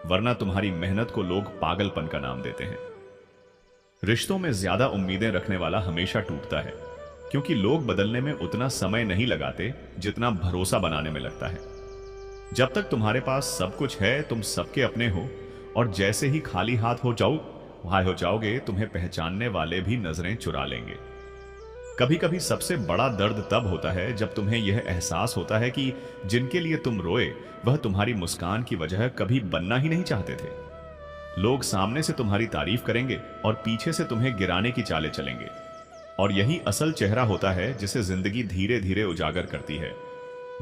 वरना तुम्हारी मेहनत को लोग पागलपन का नाम देते हैं। रिश्तों में ज्यादा उम्मीदें रखने वाला हमेशा टूटता है, क्योंकि लोग बदलने में उतना समय नहीं लगाते जितना भरोसा बनाने में लगता है। जब तक तुम्हारे पास सब कुछ है तुम सबके अपने हो, और जैसे ही खाली हाथ हो जाओगे तुम्हें पहचानने वाले भी नजरें चुरा लेंगे। कभी कभी सबसे बड़ा दर्द तब होता है जब तुम्हें यह एहसास होता है कि जिनके लिए तुम रोए वह तुम्हारी मुस्कान की वजह कभी बनना ही नहीं चाहते थे। लोग सामने से तुम्हारी तारीफ करेंगे और पीछे से तुम्हें गिराने की चालें चलेंगे, और यही असल चेहरा होता है जिसे जिंदगी धीरे धीरे उजागर करती है।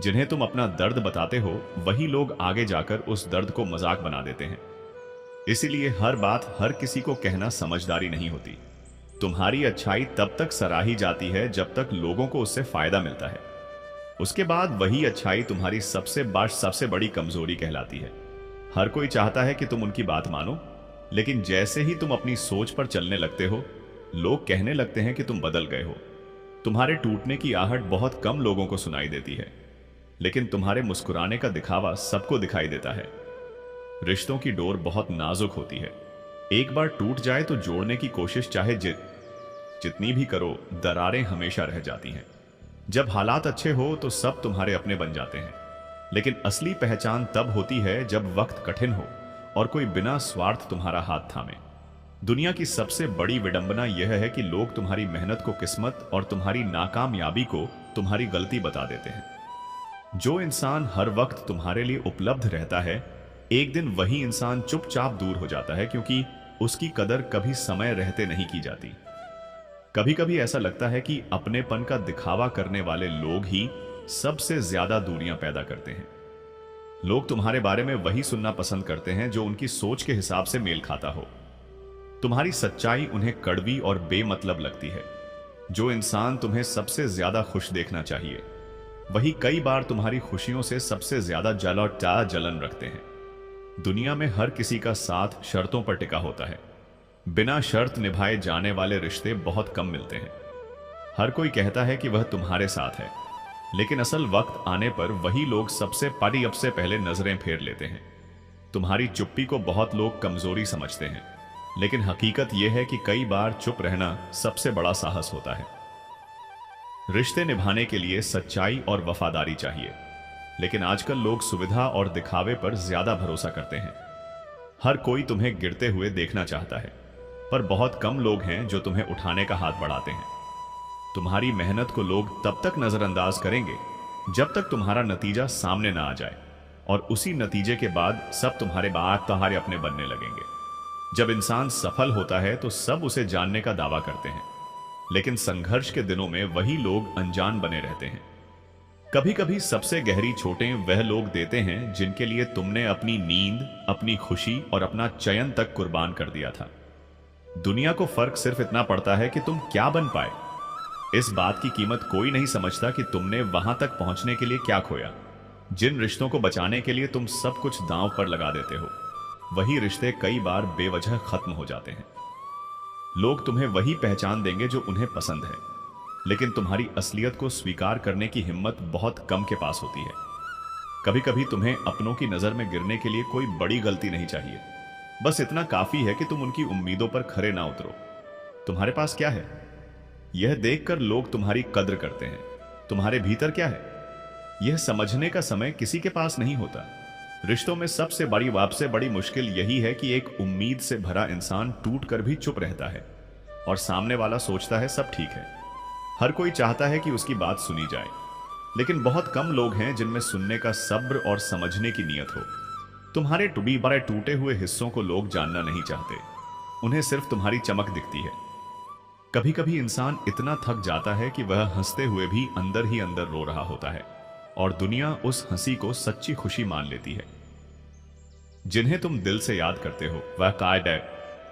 जिन्हें तुम अपना दर्द बताते हो वही लोग आगे जाकर उस दर्द को मजाक बना देते हैं। इसीलिए हर बात हर किसी को कहना समझदारी नहीं होती। तुम्हारी अच्छाई तब तक सराही जाती है जब तक लोगों को उससे फायदा मिलता है। उसके बाद वही अच्छाई तुम्हारी सबसे बड़ी कमजोरी कहलाती है। हर कोई चाहता है कि तुम उनकी बात मानो, लेकिन जैसे ही तुम अपनी सोच पर चलने लगते हो, लोग कहने लगते हैं कि तुम बदल गए हो। तुम्हारे टूटने की आहट बहुत कम लोगों को सुनाई देती है, लेकिन तुम्हारे मुस्कुराने का दिखावा सबको दिखाई देता है। रिश्तों की डोर बहुत नाजुक होती है। एक बार टूट जाए तो जोड़ने की कोशिश चाहे जितनी भी करो, दरारें हमेशा रह जाती हैं। जब हालात अच्छे हो तो सब तुम्हारे अपने बन जाते हैं, लेकिन असली पहचान तब होती है जब वक्त कठिन हो और कोई बिना स्वार्थ तुम्हारा हाथ थामे। दुनिया की सबसे बड़ी विडंबना यह है कि लोग तुम्हारी मेहनत को किस्मत और तुम्हारी नाकामयाबी को तुम्हारी गलती बता देते हैं। जो इंसान हर वक्त तुम्हारे लिए उपलब्ध रहता है, एक दिन वही इंसान चुपचाप दूर हो जाता है, क्योंकि उसकी कदर कभी समय रहते नहीं की जाती। कभी कभी ऐसा लगता है कि अपनेपन का दिखावा करने वाले लोग ही सबसे ज्यादा दूरियां पैदा करते हैं। लोग तुम्हारे बारे में वही सुनना पसंद करते हैं जो उनकी सोच के हिसाब से मेल खाता हो। तुम्हारी सच्चाई उन्हें कड़वी और बेमतलब लगती है। जो इंसान तुम्हें सबसे ज्यादा खुश देखना चाहिए, वही कई बार तुम्हारी खुशियों से सबसे ज्यादा जलन रखते हैं। दुनिया में हर किसी का साथ शर्तों पर टिका होता है। बिना शर्त निभाए जाने वाले रिश्ते बहुत कम मिलते हैं। हर कोई कहता है कि वह तुम्हारे साथ है, लेकिन असल वक्त आने पर वही लोग सबसे पहले नजरें फेर लेते हैं। तुम्हारी चुप्पी को बहुत लोग कमजोरी समझते हैं, लेकिन हकीकत यह है कि कई बार चुप रहना सबसे बड़ा साहस होता है। रिश्ते निभाने के लिए सच्चाई और वफादारी चाहिए, लेकिन आजकल लोग सुविधा और दिखावे पर ज्यादा भरोसा करते हैं। हर कोई तुम्हें गिरते हुए देखना चाहता है, पर बहुत कम लोग हैं जो तुम्हें उठाने का हाथ बढ़ाते हैं। तुम्हारी मेहनत को लोग तब तक नजरअंदाज करेंगे जब तक तुम्हारा नतीजा सामने ना आ जाए, और उसी नतीजे के बाद सब तुम्हारे अपने बनने लगेंगे। जब इंसान सफल होता है तो सब उसे जानने का दावा करते हैं, लेकिन संघर्ष के दिनों में वही लोग अनजान बने रहते हैं। कभी कभी सबसे गहरी चोटें वह लोग देते हैं जिनके लिए तुमने अपनी नींद, अपनी खुशी और अपना चयन तक कुर्बान कर दिया था। दुनिया को फर्क सिर्फ इतना पड़ता है कि तुम क्या बन पाए। इस बात की कीमत कोई नहीं समझता कि तुमने वहां तक पहुंचने के लिए क्या खोया। जिन रिश्तों को बचाने के लिए तुम सब कुछ दांव पर लगा देते हो, वही रिश्ते कई बार बेवजह खत्म हो जाते हैं। लोग तुम्हें वही पहचान देंगे जो उन्हें पसंद है, लेकिन तुम्हारी असलियत को स्वीकार करने की हिम्मत बहुत कम के पास होती है। कभी कभी तुम्हें अपनों की नजर में गिरने के लिए कोई बड़ी गलती नहीं चाहिए, बस इतना काफी है कि तुम उनकी उम्मीदों पर खरे ना उतरो। तुम्हारे पास क्या है, यह देखकर लोग तुम्हारी कद्र करते हैं। तुम्हारे भीतर क्या है, यह समझने का समय किसी के पास नहीं होता। रिश्तों में सबसे बड़ी मुश्किल यही है कि एक उम्मीद से भरा इंसान टूट कर भी चुप रहता है, और सामने वाला सोचता है सब ठीक है। हर कोई चाहता है कि उसकी बात सुनी जाए, लेकिन बहुत कम लोग हैं जिनमें सुनने का सब्र और समझने की नीयत हो। तुम्हारे टूटे हुए हिस्सों को लोग जानना नहीं चाहते, उन्हें सिर्फ तुम्हारी चमक दिखती है। कभी कभी इंसान इतना थक जाता है कि वह हंसते हुए भी अंदर ही अंदर रो रहा होता है, और दुनिया उस हंसी को सच्ची खुशी मान लेती है। जिन्हें तुम दिल से याद करते हो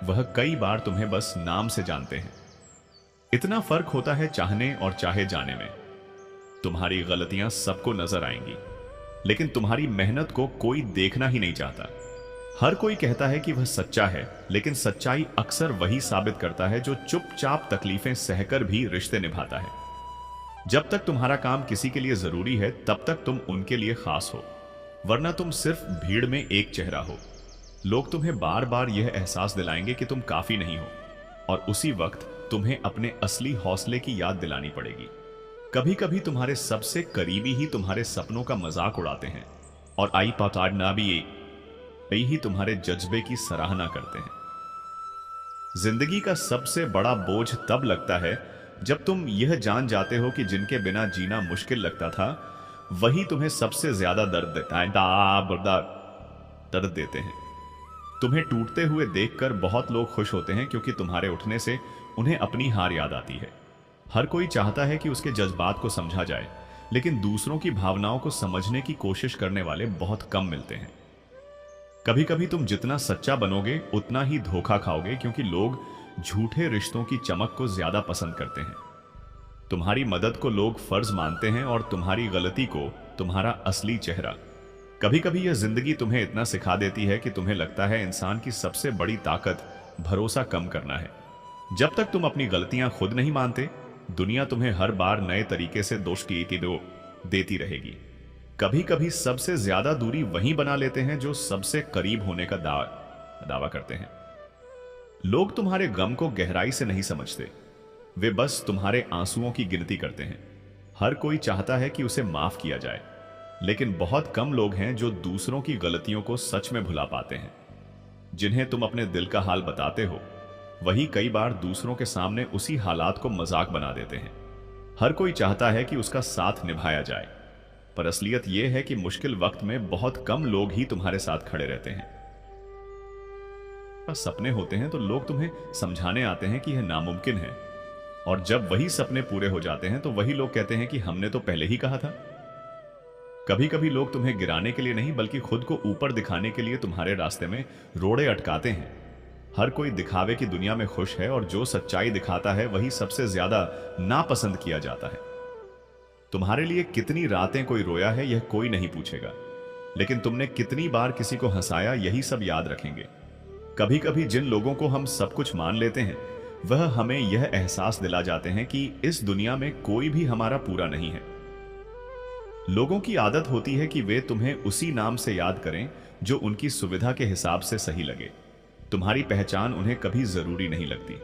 वह कई बार तुम्हें बस नाम से जानते हैं। इतना फर्क होता है चाहने और चाहे जाने में। तुम्हारी गलतियां सबको नजर आएंगी, लेकिन तुम्हारी मेहनत को कोई देखना ही नहीं चाहता। हर कोई कहता है कि वह सच्चा है, लेकिन सच्चाई अक्सर वही साबित करता है जो चुपचाप तकलीफें सहकर भी रिश्ते निभाता है। जब तक तुम्हारा काम किसी के लिए जरूरी है, तब तक तुम उनके लिए खास हो, वरना तुम सिर्फ भीड़ में एक चेहरा हो। लोग तुम्हें बार बार यह एहसास दिलाएंगे कि तुम काफी नहीं हो, और उसी वक्त तुम्हें अपने असली हौसले की याद दिलानी पड़ेगी। कभी कभी तुम्हारे सबसे करीबी ही तुम्हारे सपनों का मजाक उड़ाते हैं, और आई पताड़ना भी ही तुम्हारे जज्बे की सराहना करते हैं। जिंदगी का सबसे बड़ा बोझ तब लगता है जब तुम यह जान जाते हो कि जिनके बिना जीना मुश्किल लगता था, वही तुम्हें सबसे ज्यादा दर्द देते हैं। तुम्हें टूटते हुए देखकर बहुत लोग खुश होते हैं, क्योंकि तुम्हारे उठने से उन्हें अपनी हार याद आती है। हर कोई चाहता है कि उसके जज्बात को समझा जाए, लेकिन दूसरों की भावनाओं को समझने की कोशिश करने वाले बहुत कम मिलते हैं। कभी कभी तुम जितना सच्चा बनोगे उतना ही धोखा खाओगे, क्योंकि लोग झूठे रिश्तों की चमक को ज्यादा पसंद करते हैं। तुम्हारी मदद को लोग फर्ज मानते हैं और तुम्हारी गलती को तुम्हारा असली चेहरा। कभी कभी यह जिंदगी तुम्हें इतना सिखा देती है कि तुम्हें लगता है इंसान की सबसे बड़ी ताकत भरोसा कम करना है। जब तक तुम अपनी गलतियां खुद नहीं मानते, दुनिया तुम्हें हर बार नए तरीके से दोष की देती रहेगी। कभी कभी सबसे ज्यादा दूरी वही बना लेते हैं जो सबसे करीब होने का दावा करते हैं। लोग तुम्हारे गम को गहराई से नहीं समझते, वे बस तुम्हारे आंसुओं की गिनती करते हैं। हर कोई चाहता है कि उसे माफ किया जाए, लेकिन बहुत कम लोग हैं जो दूसरों की गलतियों को सच में भुला पाते हैं। जिन्हें तुम अपने दिल का हाल बताते हो, वही कई बार दूसरों के सामने उसी हालात को मजाक बना देते हैं। हर कोई चाहता है कि उसका साथ निभाया जाए, पर असलियत यह है कि मुश्किल वक्त में बहुत कम लोग ही तुम्हारे साथ खड़े रहते हैं। सपने होते हैं तो लोग तुम्हें समझाने आते हैं कि यह नामुमकिन है, और जब वही सपने पूरे हो जाते हैं तो वही लोग कहते हैं कि हमने तो पहले ही कहा था। कभी कभी लोग तुम्हें गिराने के लिए नहीं, बल्कि खुद को ऊपर दिखाने के लिए तुम्हारे रास्ते में रोड़े अटकाते हैं। हर कोई दिखावे की दुनिया में खुश है, और जो सच्चाई दिखाता है वही सबसे ज्यादा नापसंद किया जाता है। तुम्हारे लिए कितनी रातें कोई रोया है यह कोई नहीं पूछेगा, लेकिन तुमने कितनी बार किसी को हंसाया यही सब याद रखेंगे। कभी कभी जिन लोगों को हम सब कुछ मान लेते हैं, वह हमें यह एहसास दिला जाते हैं कि इस दुनिया में कोई भी हमारा पूरा नहीं है। लोगों की आदत होती है कि वे तुम्हें उसी नाम से याद करें जो उनकी सुविधा के हिसाब से सही लगे। तुम्हारी पहचान उन्हें कभी जरूरी नहीं लगती।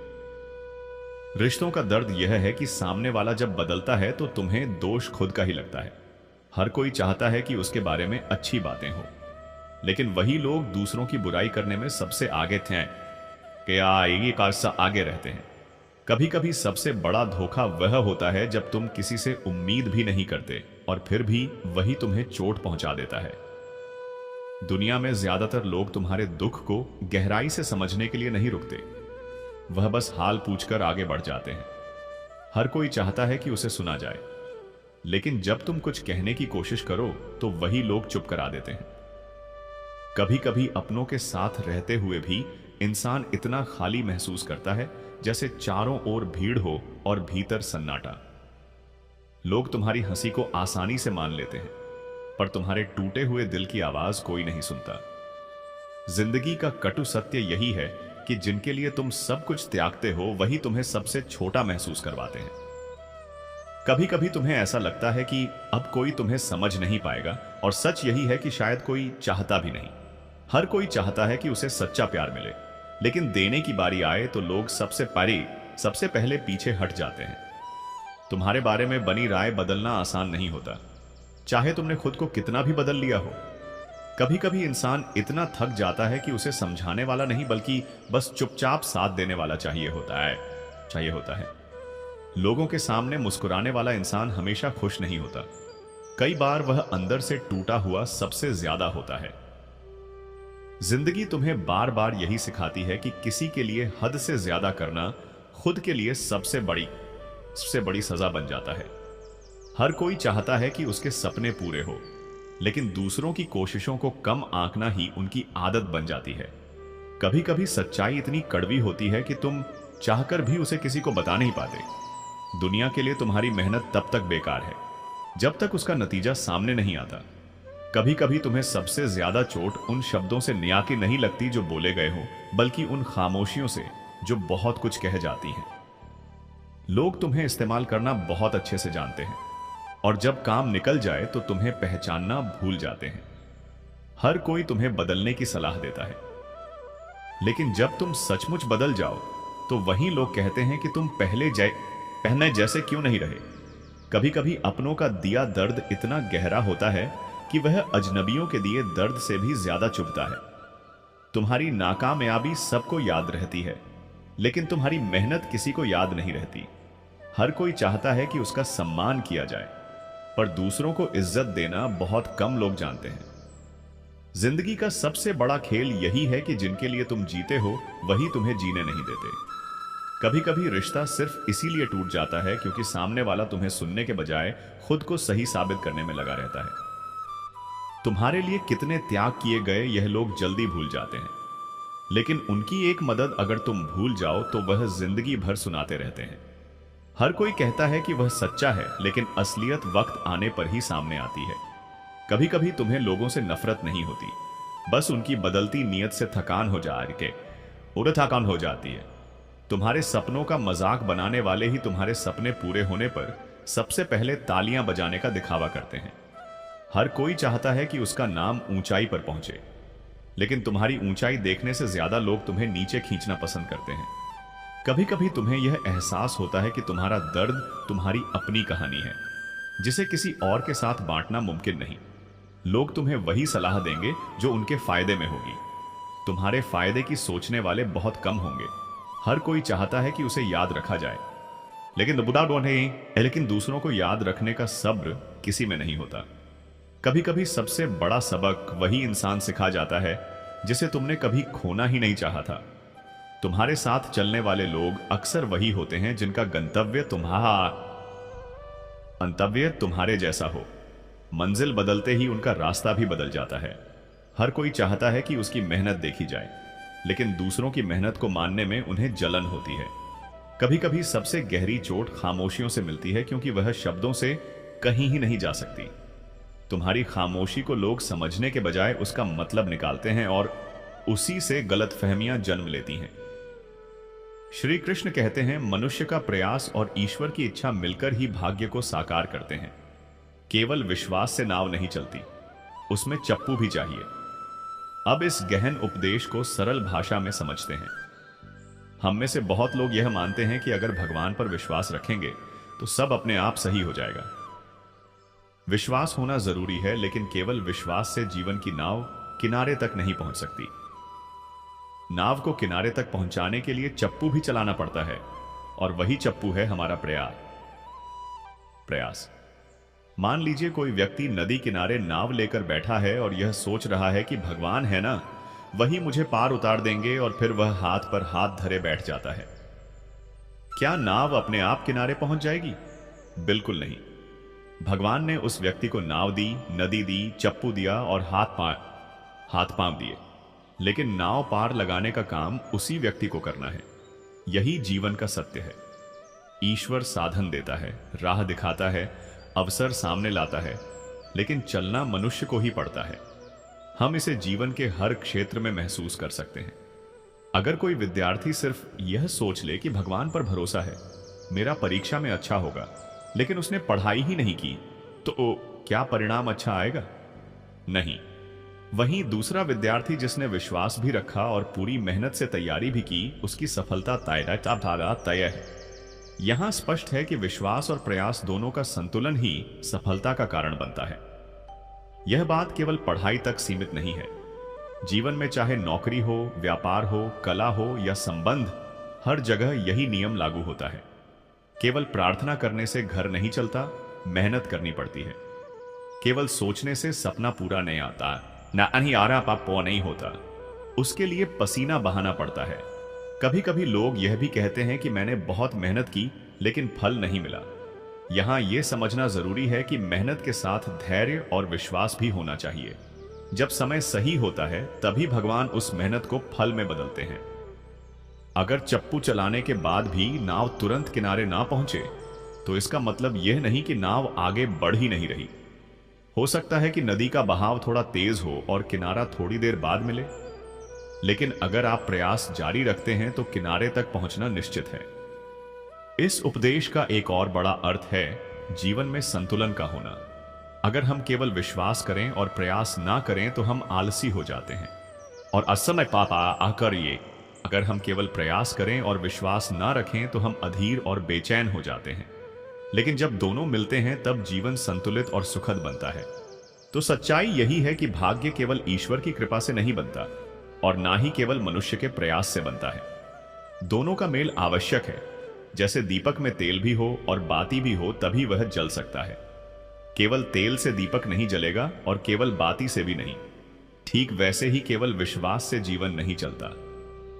रिश्तों का दर्द यह है कि सामने वाला जब बदलता है तो तुम्हें दोष खुद का ही लगता है। हर कोई चाहता है कि उसके बारे में अच्छी बातें हो, लेकिन वही लोग दूसरों की बुराई करने में सबसे आगे थे कि आगे रहते हैं। कभी कभी सबसे बड़ा धोखा वह होता है जब तुम किसी से उम्मीद भी नहीं करते और फिर भी वही तुम्हें चोट पहुंचा देता है। दुनिया में ज्यादातर लोग तुम्हारे दुख को गहराई से समझने के लिए नहीं रुकते, वह बस हाल पूछकर आगे बढ़ जाते हैं। हर कोई चाहता है कि उसे सुना जाए, लेकिन जब तुम कुछ कहने की कोशिश करो तो वही लोग चुप करा देते हैं। कभी कभी अपनों के साथ रहते हुए भी इंसान इतना खाली महसूस करता है जैसे चारों ओर भीड़ हो और भीतर सन्नाटा। लोग तुम्हारी हंसी को आसानी से मान लेते हैं, पर तुम्हारे टूटे हुए दिल की आवाज कोई नहीं सुनता। जिंदगी का कटु सत्य यही है कि जिनके लिए तुम सब कुछ त्यागते हो वही तुम्हें सबसे छोटा महसूस करवाते हैं। कभी कभी तुम्हें ऐसा लगता है कि अब कोई तुम्हें समझ नहीं पाएगा, और सच यही है कि शायद कोई चाहता भी नहीं। हर कोई चाहता है कि उसे सच्चा प्यार मिले, लेकिन देने की बारी आए तो लोग सबसे पहले पीछे हट जाते हैं। तुम्हारे बारे में बनी राय बदलना आसान नहीं होता, चाहे तुमने खुद को कितना भी बदल लिया हो। कभी कभी इंसान इतना थक जाता है कि उसे समझाने वाला नहीं, बल्कि बस चुपचाप साथ देने वाला चाहिए होता है। लोगों के सामने मुस्कुराने वाला इंसान हमेशा खुश नहीं होता। कई बार वह अंदर से टूटा हुआ सबसे ज्यादा होता है। जिंदगी तुम्हें बार बार यही सिखाती है कि किसी के लिए हद से ज्यादा करना खुद के लिए सबसे बड़ी सजा बन जाता है। हर कोई चाहता है कि उसके सपने पूरे हो, लेकिन दूसरों की कोशिशों को कम आंकना ही उनकी आदत बन जाती है। कभी कभी सच्चाई इतनी कड़वी होती है कि तुम चाहकर भी उसे किसी को बता नहीं पाते। दुनिया के लिए तुम्हारी मेहनत तब तक बेकार है जब तक उसका नतीजा सामने नहीं आता। कभी कभी तुम्हें सबसे ज्यादा चोट उन शब्दों से नियाकी नहीं लगती जो बोले गए हो, बल्कि उन खामोशियों से जो बहुत कुछ कह जाती हैं। लोग तुम्हें इस्तेमाल करना बहुत अच्छे से जानते हैं, और जब काम निकल जाए तो तुम्हें पहचानना भूल जाते हैं। हर कोई तुम्हें बदलने की सलाह देता है, लेकिन जब तुम सचमुच बदल जाओ तो वही लोग कहते हैं कि तुम पहले जैसे क्यों नहीं रहे। कभी कभी अपनों का दिया दर्द इतना गहरा होता है कि वह अजनबियों के दिए दर्द से भी ज्यादा चुभता है। तुम्हारी नाकामयाबी सबको याद रहती है, लेकिन तुम्हारी मेहनत किसी को याद नहीं रहती। हर कोई चाहता है कि उसका सम्मान किया जाए, पर दूसरों को इज्जत देना बहुत कम लोग जानते हैं। जिंदगी का सबसे बड़ा खेल यही है कि जिनके लिए तुम जीते हो वही तुम्हें जीने नहीं देते। कभी कभी रिश्ता सिर्फ इसीलिए टूट जाता है क्योंकि सामने वाला तुम्हें सुनने के बजाय खुद को सही साबित करने में लगा रहता है। तुम्हारे लिए कितने त्याग किए गए यह लोग जल्दी भूल जाते हैं, लेकिन उनकी एक मदद अगर तुम भूल जाओ तो वह जिंदगी भर सुनाते रहते हैं। हर कोई कहता है कि वह सच्चा है, लेकिन असलियत वक्त आने पर ही सामने आती है। कभी कभी तुम्हें लोगों से नफरत नहीं होती, बस उनकी बदलती नीयत से थकान हो जाती है। तुम्हारे सपनों का मजाक बनाने वाले ही तुम्हारे सपने पूरे होने पर सबसे पहले तालियां बजाने का दिखावा करते हैं। हर कोई चाहता है कि उसका नाम ऊंचाई पर पहुंचे, लेकिन तुम्हारी ऊंचाई देखने से ज्यादा लोग तुम्हें नीचे खींचना पसंद करते हैं। कभी कभी तुम्हें यह एहसास होता है कि तुम्हारा दर्द तुम्हारी अपनी कहानी है, जिसे किसी और के साथ बांटना मुमकिन नहीं। लोग तुम्हें वही सलाह देंगे जो उनके फायदे में होगी। तुम्हारे फायदे की सोचने वाले बहुत कम होंगे। हर कोई चाहता है कि उसे याद रखा जाए, लेकिन दूसरों को याद रखने का सब्र किसी में नहीं होता। कभी कभी सबसे बड़ा सबक वही इंसान सिखा जाता है जिसे तुमने कभी खोना ही नहीं चाहा था। तुम्हारे साथ चलने वाले लोग अक्सर वही होते हैं जिनका गंतव्य तुम्हारे जैसा हो। मंजिल बदलते ही उनका रास्ता भी बदल जाता है। हर कोई चाहता है कि उसकी मेहनत देखी जाए, लेकिन दूसरों की मेहनत को मानने में उन्हें जलन होती है। कभी कभी सबसे गहरी चोट खामोशियों से मिलती है, क्योंकि वह शब्दों से कहीं ही नहीं जा सकती। तुम्हारी खामोशी को लोग समझने के बजाय उसका मतलब निकालते हैं और उसी से गलतफहमियां जन्म लेती हैं। श्री कृष्ण कहते हैं, मनुष्य का प्रयास और ईश्वर की इच्छा मिलकर ही भाग्य को साकार करते हैं। केवल विश्वास से नाव नहीं चलती, उसमें चप्पू भी चाहिए। अब इस गहन उपदेश को सरल भाषा में समझते हैं। हम में से बहुत लोग यह मानते हैं कि अगर भगवान पर विश्वास रखेंगे तो सब अपने आप सही हो जाएगा। विश्वास होना जरूरी है, लेकिन केवल विश्वास से जीवन की नाव किनारे तक नहीं पहुंच सकती। नाव को किनारे तक पहुंचाने के लिए चप्पू भी चलाना पड़ता है, और वही चप्पू है हमारा प्रयास। मान लीजिए कोई व्यक्ति नदी किनारे नाव लेकर बैठा है और यह सोच रहा है कि भगवान है ना, वही मुझे पार उतार देंगे, और फिर वह हाथ पर हाथ धरे बैठ जाता है। क्या नाव अपने आप किनारे पहुंच जाएगी? बिल्कुल नहीं। भगवान ने उस व्यक्ति को नाव दी, नदी दी, चप्पू दिया और हाथ पांव दिए, लेकिन नाव पार लगाने का काम उसी व्यक्ति को करना है। यही जीवन का सत्य है। ईश्वर साधन देता है, राह दिखाता है, अवसर सामने लाता है, लेकिन चलना मनुष्य को ही पड़ता है। हम इसे जीवन के हर क्षेत्र में महसूस कर सकते हैं। अगर कोई विद्यार्थी सिर्फ यह सोच ले कि भगवान पर भरोसा है, मेरा परीक्षा में अच्छा होगा, लेकिन उसने पढ़ाई ही नहीं की, तो क्या परिणाम अच्छा आएगा? नहीं। वहीं दूसरा विद्यार्थी जिसने विश्वास भी रखा और पूरी मेहनत से तैयारी भी की, उसकी सफलता तय है। यहां स्पष्ट है कि विश्वास और प्रयास दोनों का संतुलन ही सफलता का कारण बनता है। यह बात केवल पढ़ाई तक सीमित नहीं है। जीवन में चाहे नौकरी हो, व्यापार हो, कला हो या संबंध, हर जगह यही नियम लागू होता है। केवल प्रार्थना करने से घर नहीं चलता, मेहनत करनी पड़ती है। केवल सोचने से सपना पूरा नहीं आता, नहीं होता, उसके लिए पसीना बहाना पड़ता है। कभी कभी लोग यह भी कहते हैं कि मैंने बहुत मेहनत की लेकिन फल नहीं मिला। यहां यह समझना जरूरी है कि मेहनत के साथ धैर्य और विश्वास भी होना चाहिए। जब समय सही होता है तभी भगवान उस मेहनत को फल में बदलते हैं। अगर चप्पू चलाने के बाद भी नाव तुरंत किनारे ना पहुंचे तो इसका मतलब यह नहीं कि नाव आगे बढ़ ही नहीं रही। हो सकता है कि नदी का बहाव थोड़ा तेज हो और किनारा थोड़ी देर बाद मिले, लेकिन अगर आप प्रयास जारी रखते हैं तो किनारे तक पहुंचना निश्चित है। इस उपदेश का एक और बड़ा अर्थ है जीवन में संतुलन का होना। अगर हम केवल विश्वास करें और प्रयास ना करें तो हम आलसी हो जाते हैं, और असमय पापा आकरिए। अगर हम केवल प्रयास करें और विश्वास ना रखें तो हम अधीर और बेचैन हो जाते हैं। लेकिन जब दोनों मिलते हैं तब जीवन संतुलित और सुखद बनता है। तो सच्चाई यही है कि भाग्य केवल ईश्वर की कृपा से नहीं बनता, और ना ही केवल मनुष्य के प्रयास से बनता है। दोनों का मेल आवश्यक है। जैसे दीपक में तेल भी हो और बाती भी हो तभी वह जल सकता है। केवल तेल से दीपक नहीं जलेगा और केवल बाती से भी नहीं। ठीक वैसे ही केवल विश्वास से जीवन नहीं चलता,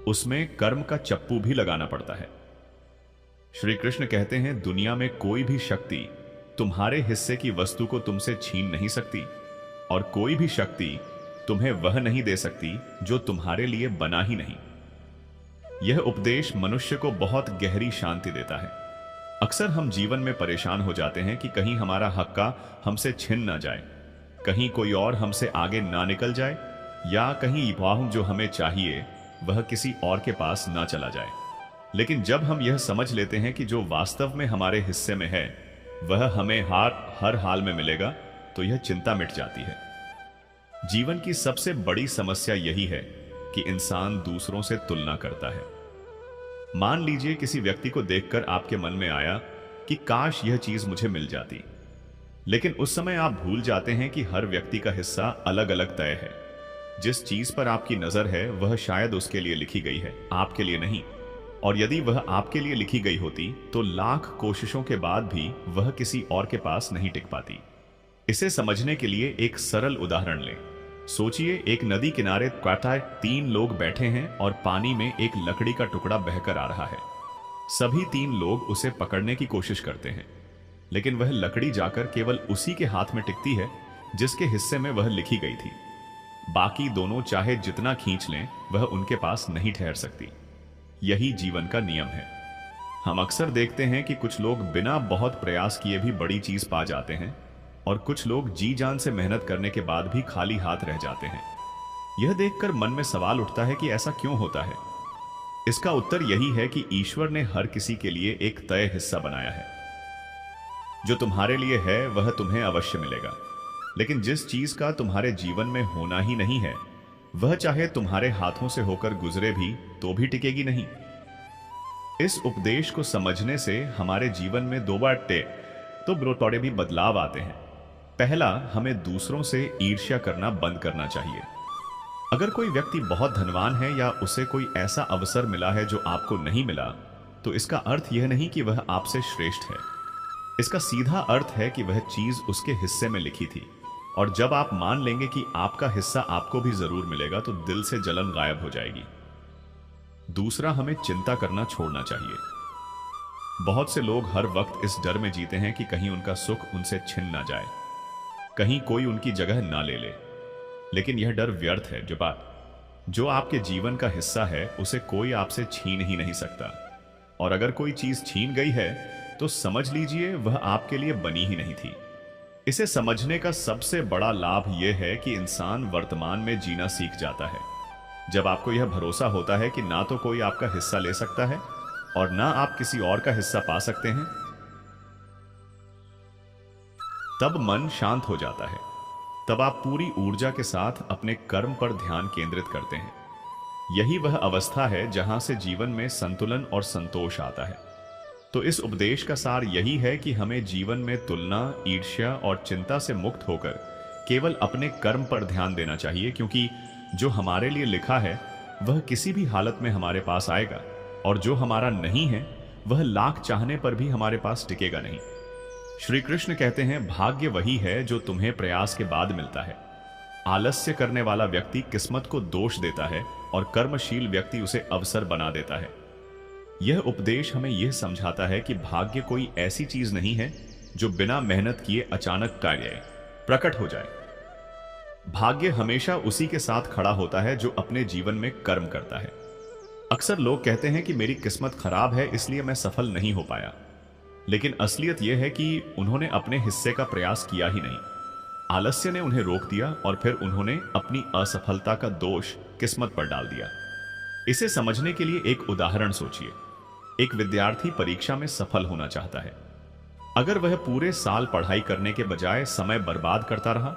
उसमें कर्म का चप्पू भी लगाना पड़ता है। श्री कृष्ण कहते हैं, दुनिया में कोई भी शक्ति तुम्हारे हिस्से की वस्तु को तुमसे छीन नहीं सकती, और कोई भी शक्ति तुम्हें वह नहीं दे सकती जो तुम्हारे लिए बना ही नहीं। यह उपदेश मनुष्य को बहुत गहरी शांति देता है। अक्सर हम जीवन में परेशान हो जाते हैं कि कहीं हमारा हक्का हमसे छिन ना जाए, कहीं कोई और हमसे आगे ना निकल जाए, या कहीं वह जो हमें चाहिए वह किसी और के पास ना चला जाए। लेकिन जब हम यह समझ लेते हैं कि जो वास्तव में हमारे हिस्से में है वह हमें हर हाल में मिलेगा, तो यह चिंता मिट जाती है। जीवन की सबसे बड़ी समस्या यही है कि इंसान दूसरों से तुलना करता है। मान लीजिए किसी व्यक्ति को देखकर आपके मन में आया कि काश यह चीज मुझे मिल जाती, लेकिन उस समय आप भूल जाते हैं कि हर व्यक्ति का हिस्सा अलग अलग तय है। जिस चीज पर आपकी नजर है वह शायद उसके लिए लिखी गई है, आपके लिए नहीं। और यदि वह आपके लिए लिखी गई होती तो लाख कोशिशों के बाद भी वह किसी और के पास नहीं टिक पाती। इसे समझने के लिए एक सरल उदाहरण लें। सोचिए, एक नदी किनारे क्वाटा 3 लोग बैठे हैं और पानी में एक लकड़ी का टुकड़ा बहकर आ रहा है। सभी 3 लोग उसे पकड़ने की कोशिश करते हैं, लेकिन वह लकड़ी जाकर केवल उसी के हाथ में टिकती है जिसके हिस्से में वह लिखी गई थी। बाकी दोनों चाहे जितना खींच लें वह उनके पास नहीं ठहर सकती। यही जीवन का नियम है। हम अक्सर देखते हैं कि कुछ लोग बिना बहुत प्रयास किए भी बड़ी चीज पा जाते हैं, और कुछ लोग जी जान से मेहनत करने के बाद भी खाली हाथ रह जाते हैं। यह देखकर मन में सवाल उठता है कि ऐसा क्यों होता है। इसका उत्तर यही है कि ईश्वर ने हर किसी के लिए एक तय हिस्सा बनाया है। जो तुम्हारे लिए है वह तुम्हें अवश्य मिलेगा, लेकिन जिस चीज का तुम्हारे जीवन में होना ही नहीं है वह चाहे तुम्हारे हाथों से होकर गुजरे भी तो भी टिकेगी नहीं। इस उपदेश को समझने से हमारे जीवन में 2 बार तो थोड़े भी बदलाव आते हैं। पहला, हमें दूसरों से ईर्ष्या करना बंद करना चाहिए। अगर कोई व्यक्ति बहुत धनवान है या उसे कोई ऐसा अवसर मिला है जो आपको नहीं मिला, तो इसका अर्थ यह नहीं कि वह आपसे श्रेष्ठ है। इसका सीधा अर्थ है कि वह चीज उसके हिस्से में लिखी थी, और जब आप मान लेंगे कि आपका हिस्सा आपको भी जरूर मिलेगा तो दिल से जलन गायब हो जाएगी। दूसरा, हमें चिंता करना छोड़ना चाहिए। बहुत से लोग हर वक्त इस डर में जीते हैं कि कहीं उनका सुख उनसे छिन ना जाए, कहीं कोई उनकी जगह ना ले ले। लेकिन यह डर व्यर्थ है। जो आपके जीवन का हिस्सा है उसे कोई आपसे छीन ही नहीं सकता, और अगर कोई चीज छीन गई है तो समझ लीजिए वह आपके लिए बनी ही नहीं थी। इसे समझने का सबसे बड़ा लाभ यह है कि इंसान वर्तमान में जीना सीख जाता है। जब आपको यह भरोसा होता है कि ना तो कोई आपका हिस्सा ले सकता है और ना आप किसी और का हिस्सा पा सकते हैं, तब मन शांत हो जाता है। तब आप पूरी ऊर्जा के साथ अपने कर्म पर ध्यान केंद्रित करते हैं। यही वह अवस्था है जहां से जीवन में संतुलन और संतोष आता है। तो इस उपदेश का सार यही है कि हमें जीवन में तुलना, ईर्ष्या और चिंता से मुक्त होकर केवल अपने कर्म पर ध्यान देना चाहिए, क्योंकि जो हमारे लिए लिखा है वह किसी भी हालत में हमारे पास आएगा, और जो हमारा नहीं है वह लाख चाहने पर भी हमारे पास टिकेगा नहीं। श्री कृष्ण कहते हैं, भाग्य वही है जो तुम्हें प्रयास के बाद मिलता है। आलस्य करने वाला व्यक्ति किस्मत को दोष देता है और कर्मशील व्यक्ति उसे अवसर बना देता है। यह उपदेश हमें यह समझाता है कि भाग्य कोई ऐसी चीज नहीं है जो बिना मेहनत किए अचानक कार्य प्रकट हो जाए। भाग्य हमेशा उसी के साथ खड़ा होता है जो अपने जीवन में कर्म करता है। अक्सर लोग कहते हैं कि मेरी किस्मत खराब है इसलिए मैं सफल नहीं हो पाया, लेकिन असलियत यह है कि उन्होंने अपने हिस्से का प्रयास किया ही नहीं। आलस्य ने उन्हें रोक दिया और फिर उन्होंने अपनी असफलता का दोष किस्मत पर डाल दिया। इसे समझने के लिए एक उदाहरण सोचिए। एक विद्यार्थी परीक्षा में सफल होना चाहता है। अगर वह पूरे साल पढ़ाई करने के बजाय समय बर्बाद करता रहा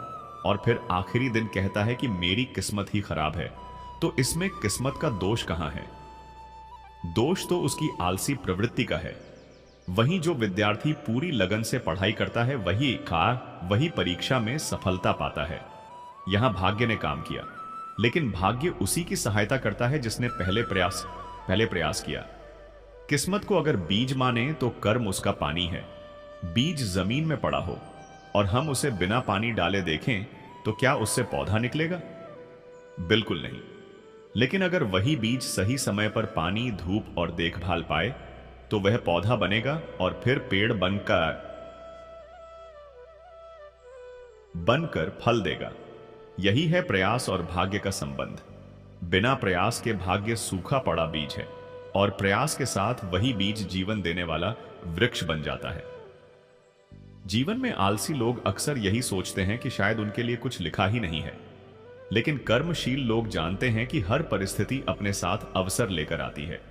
और फिर आखिरी दिन कहता है कि मेरी किस्मत ही खराब है, तो इसमें किस्मत का दोष कहां है? दोष तो उसकी आलसी प्रवृत्ति का है। वहीं जो विद्यार्थी पूरी लगन से पढ़ाई करता है वही परीक्षा में सफलता पाता है। यहां भाग्य ने काम किया, लेकिन भाग्य उसी की सहायता करता है जिसने पहले प्रयास किया। किस्मत को अगर बीज माने तो कर्म उसका पानी है। बीज जमीन में पड़ा हो और हम उसे बिना पानी डाले देखें तो क्या उससे पौधा निकलेगा? बिल्कुल नहीं। लेकिन अगर वही बीज सही समय पर पानी, धूप और देखभाल पाए तो वह पौधा बनेगा और फिर पेड़ बनकर फल देगा। यही है प्रयास और भाग्य का संबंध। बिना प्रयास के भाग्य सूखा पड़ा बीज है, और प्रयास के साथ वही बीज जीवन देने वाला वृक्ष बन जाता है। जीवन में आलसी लोग अक्सर यही सोचते हैं कि शायद उनके लिए कुछ लिखा ही नहीं है, लेकिन कर्मशील लोग जानते हैं कि हर परिस्थिति अपने साथ अवसर लेकर आती है।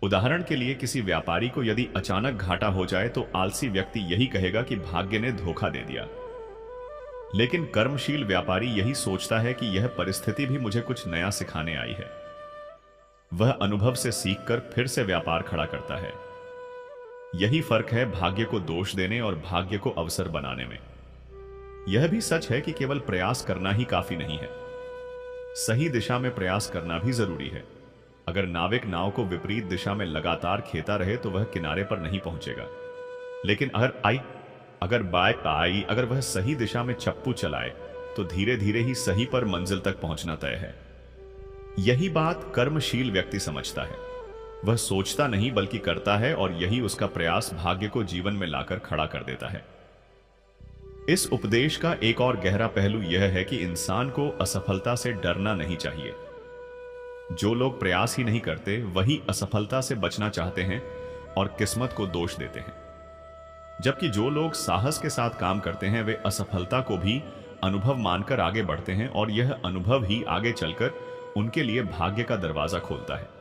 उदाहरण के लिए, किसी व्यापारी को यदि अचानक घाटा हो जाए तो आलसी व्यक्ति यही कहेगा कि भाग्य ने धोखा दे दिया। लेकिन कर्मशील व्यापारी यही सोचता है कि यह परिस्थिति भी मुझे कुछ नया सिखाने आई है। वह अनुभव से सीखकर फिर से व्यापार खड़ा करता है। यही फर्क है भाग्य को दोष देने और भाग्य को अवसर बनाने में। यह भी सच है कि केवल प्रयास करना ही काफी नहीं है, सही दिशा में प्रयास करना भी जरूरी है। अगर नाविक नाव को विपरीत दिशा में लगातार खेता रहे तो वह किनारे पर नहीं पहुंचेगा। लेकिन अगर वह सही दिशा में चप्पू चलाए तो धीरे धीरे ही सही पर मंजिल तक पहुंचना तय है। यही बात कर्मशील व्यक्ति समझता है। वह सोचता नहीं बल्कि करता है, और यही उसका प्रयास भाग्य को जीवन में लाकर खड़ा कर देता है। इस उपदेश का एक और गहरा पहलू यह है कि इंसान को असफलता से डरना नहीं चाहिए। जो लोग प्रयास ही नहीं करते वही असफलता से बचना चाहते हैं और किस्मत को दोष देते हैं, जबकि जो लोग साहस के साथ काम करते हैं वे असफलता को भी अनुभव मानकर आगे बढ़ते हैं, और यह अनुभव ही आगे चलकर उनके लिए भाग्य का दरवाजा खोलता है।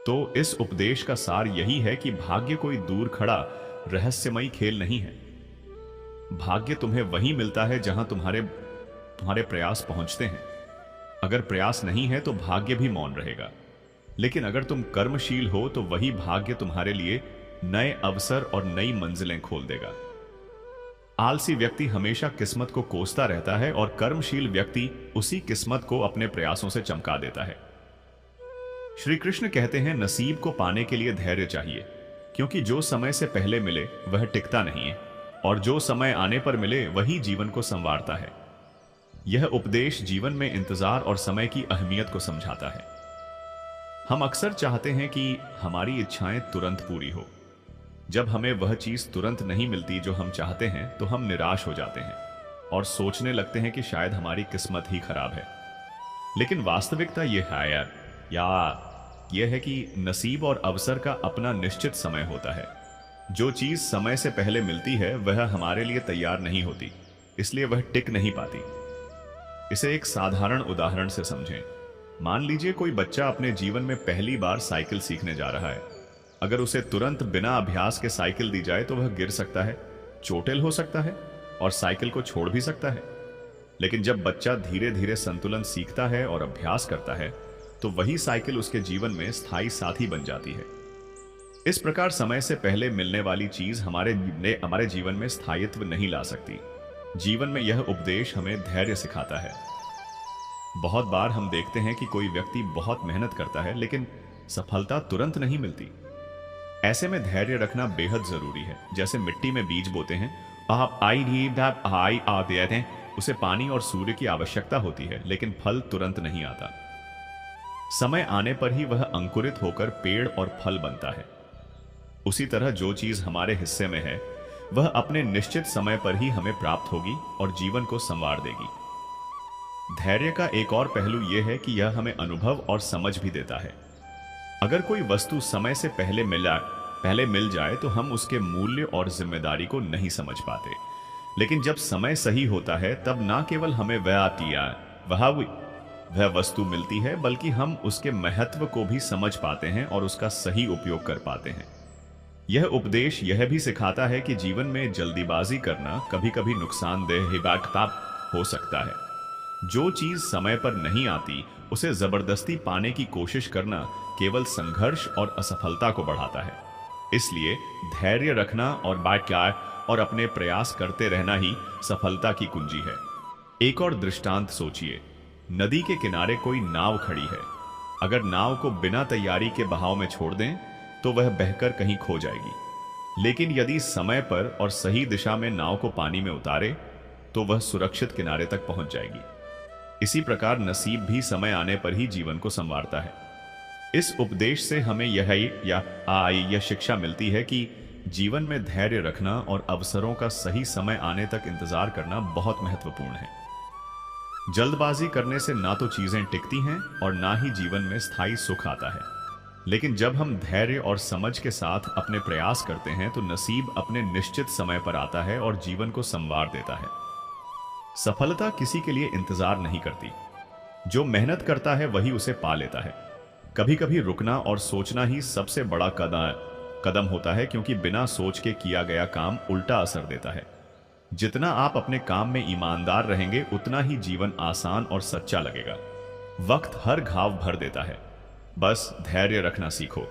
तो इस उपदेश का सार यही है कि भाग्य कोई दूर खड़ा रहस्यमयी खेल नहीं है। भाग्य तुम्हें वहीं मिलता है जहां तुम्हारे प्रयास पहुंचते हैं। अगर प्रयास नहीं है तो भाग्य भी मौन रहेगा, लेकिन अगर तुम कर्मशील हो तो वही भाग्य तुम्हारे लिए नए अवसर और नई मंजिलें खोल देगा। आलसी व्यक्ति हमेशा किस्मत को कोसता रहता है, और कर्मशील व्यक्ति उसी किस्मत को अपने प्रयासों से चमका देता है। श्री कृष्ण कहते हैं, नसीब को पाने के लिए धैर्य चाहिए, क्योंकि जो समय से पहले मिले वह टिकता नहीं है, और जो समय आने पर मिले वही जीवन को संवारता है। यह उपदेश जीवन में इंतजार और समय की अहमियत को समझाता है। हम अक्सर चाहते हैं कि हमारी इच्छाएं तुरंत पूरी हो। जब हमें वह चीज तुरंत नहीं मिलती जो हम चाहते हैं तो हम निराश हो जाते हैं और सोचने लगते हैं कि शायद हमारी किस्मत ही खराब है। लेकिन वास्तविकता यह है कि नसीब और अवसर का अपना निश्चित समय होता है। जो चीज समय से पहले मिलती है वह हमारे लिए तैयार नहीं होती, इसलिए वह टिक नहीं पाती। इसे एक साधारण उदाहरण से समझें। मान लीजिए कोई बच्चा अपने जीवन में पहली बार साइकिल सीखने जा रहा है। अगर उसे तुरंत बिना अभ्यास के साइकिल दी जाए तो वह गिर सकता है, चोटिल हो सकता है और साइकिल को छोड़ भी सकता है। लेकिन जब बच्चा धीरे धीरे संतुलन सीखता है और अभ्यास करता है तो वही साइकिल उसके जीवन में स्थायी साथी बन जाती है। इस प्रकार समय से पहले मिलने वाली चीज हमारे जीवन में स्थायित्व नहीं ला सकती। जीवन में यह उपदेश हमें धैर्य सिखाता है। बहुत बार हम देखते हैं कि कोई व्यक्ति बहुत मेहनत करता है लेकिन सफलता तुरंत नहीं मिलती। ऐसे में धैर्य रखना बेहद जरूरी है। जैसे मिट्टी में बीज बोते हैं, उसे पानी और सूर्य की आवश्यकता होती है, लेकिन फल तुरंत नहीं आता। समय आने पर ही वह अंकुरित होकर पेड़ और फल बनता है। उसी तरह जो चीज हमारे हिस्से में है वह अपने निश्चित समय पर ही हमें प्राप्त होगी और जीवन को संवार देगी। धैर्य का एक और पहलू यह है कि यह हमें अनुभव और समझ भी देता है। अगर कोई वस्तु समय से पहले मिल जाए तो हम उसके मूल्य और जिम्मेदारी को नहीं समझ पाते, लेकिन जब समय सही होता है तब ना केवल हमें वह वस्तु मिलती है, बल्कि हम उसके महत्व को भी समझ पाते हैं और उसका सही उपयोग कर पाते हैं। यह उपदेश यह भी सिखाता है कि जीवन में जल्दीबाजी करना कभी कभी नुकसानदेह हो सकता है। जो चीज समय पर नहीं आती उसे जबरदस्ती पाने की कोशिश करना केवल संघर्ष और असफलता को बढ़ाता है। इसलिए धैर्य रखना और अपने प्रयास करते रहना ही सफलता की कुंजी है। एक और दृष्टांत सोचिए। नदी के किनारे कोई नाव खड़ी है। अगर नाव को बिना तैयारी के बहाव में छोड़ दें तो वह बहकर कहीं खो जाएगी, लेकिन यदि समय पर और सही दिशा में नाव को पानी में उतारे तो वह सुरक्षित किनारे तक पहुंच जाएगी। इसी प्रकार नसीब भी समय आने पर ही जीवन को संवारता है। इस उपदेश से हमें यह शिक्षा मिलती है कि जीवन में धैर्य रखना और अवसरों का सही समय आने तक इंतजार करना बहुत महत्वपूर्ण है। जल्दबाजी करने से ना तो चीजें टिकती हैं और ना ही जीवन में स्थायी सुख आता है। लेकिन जब हम धैर्य और समझ के साथ अपने प्रयास करते हैं तो नसीब अपने निश्चित समय पर आता है और जीवन को संवार देता है। सफलता किसी के लिए इंतजार नहीं करती, जो मेहनत करता है वही उसे पा लेता है। कभी कभी रुकना और सोचना ही सबसे बड़ा कदम होता है, क्योंकि बिना सोच के किया गया काम उल्टा असर देता है। जितना आप अपने काम में ईमानदार रहेंगे उतना ही जीवन आसान और सच्चा लगेगा। वक्त हर घाव भर देता है, बस धैर्य रखना सीखो।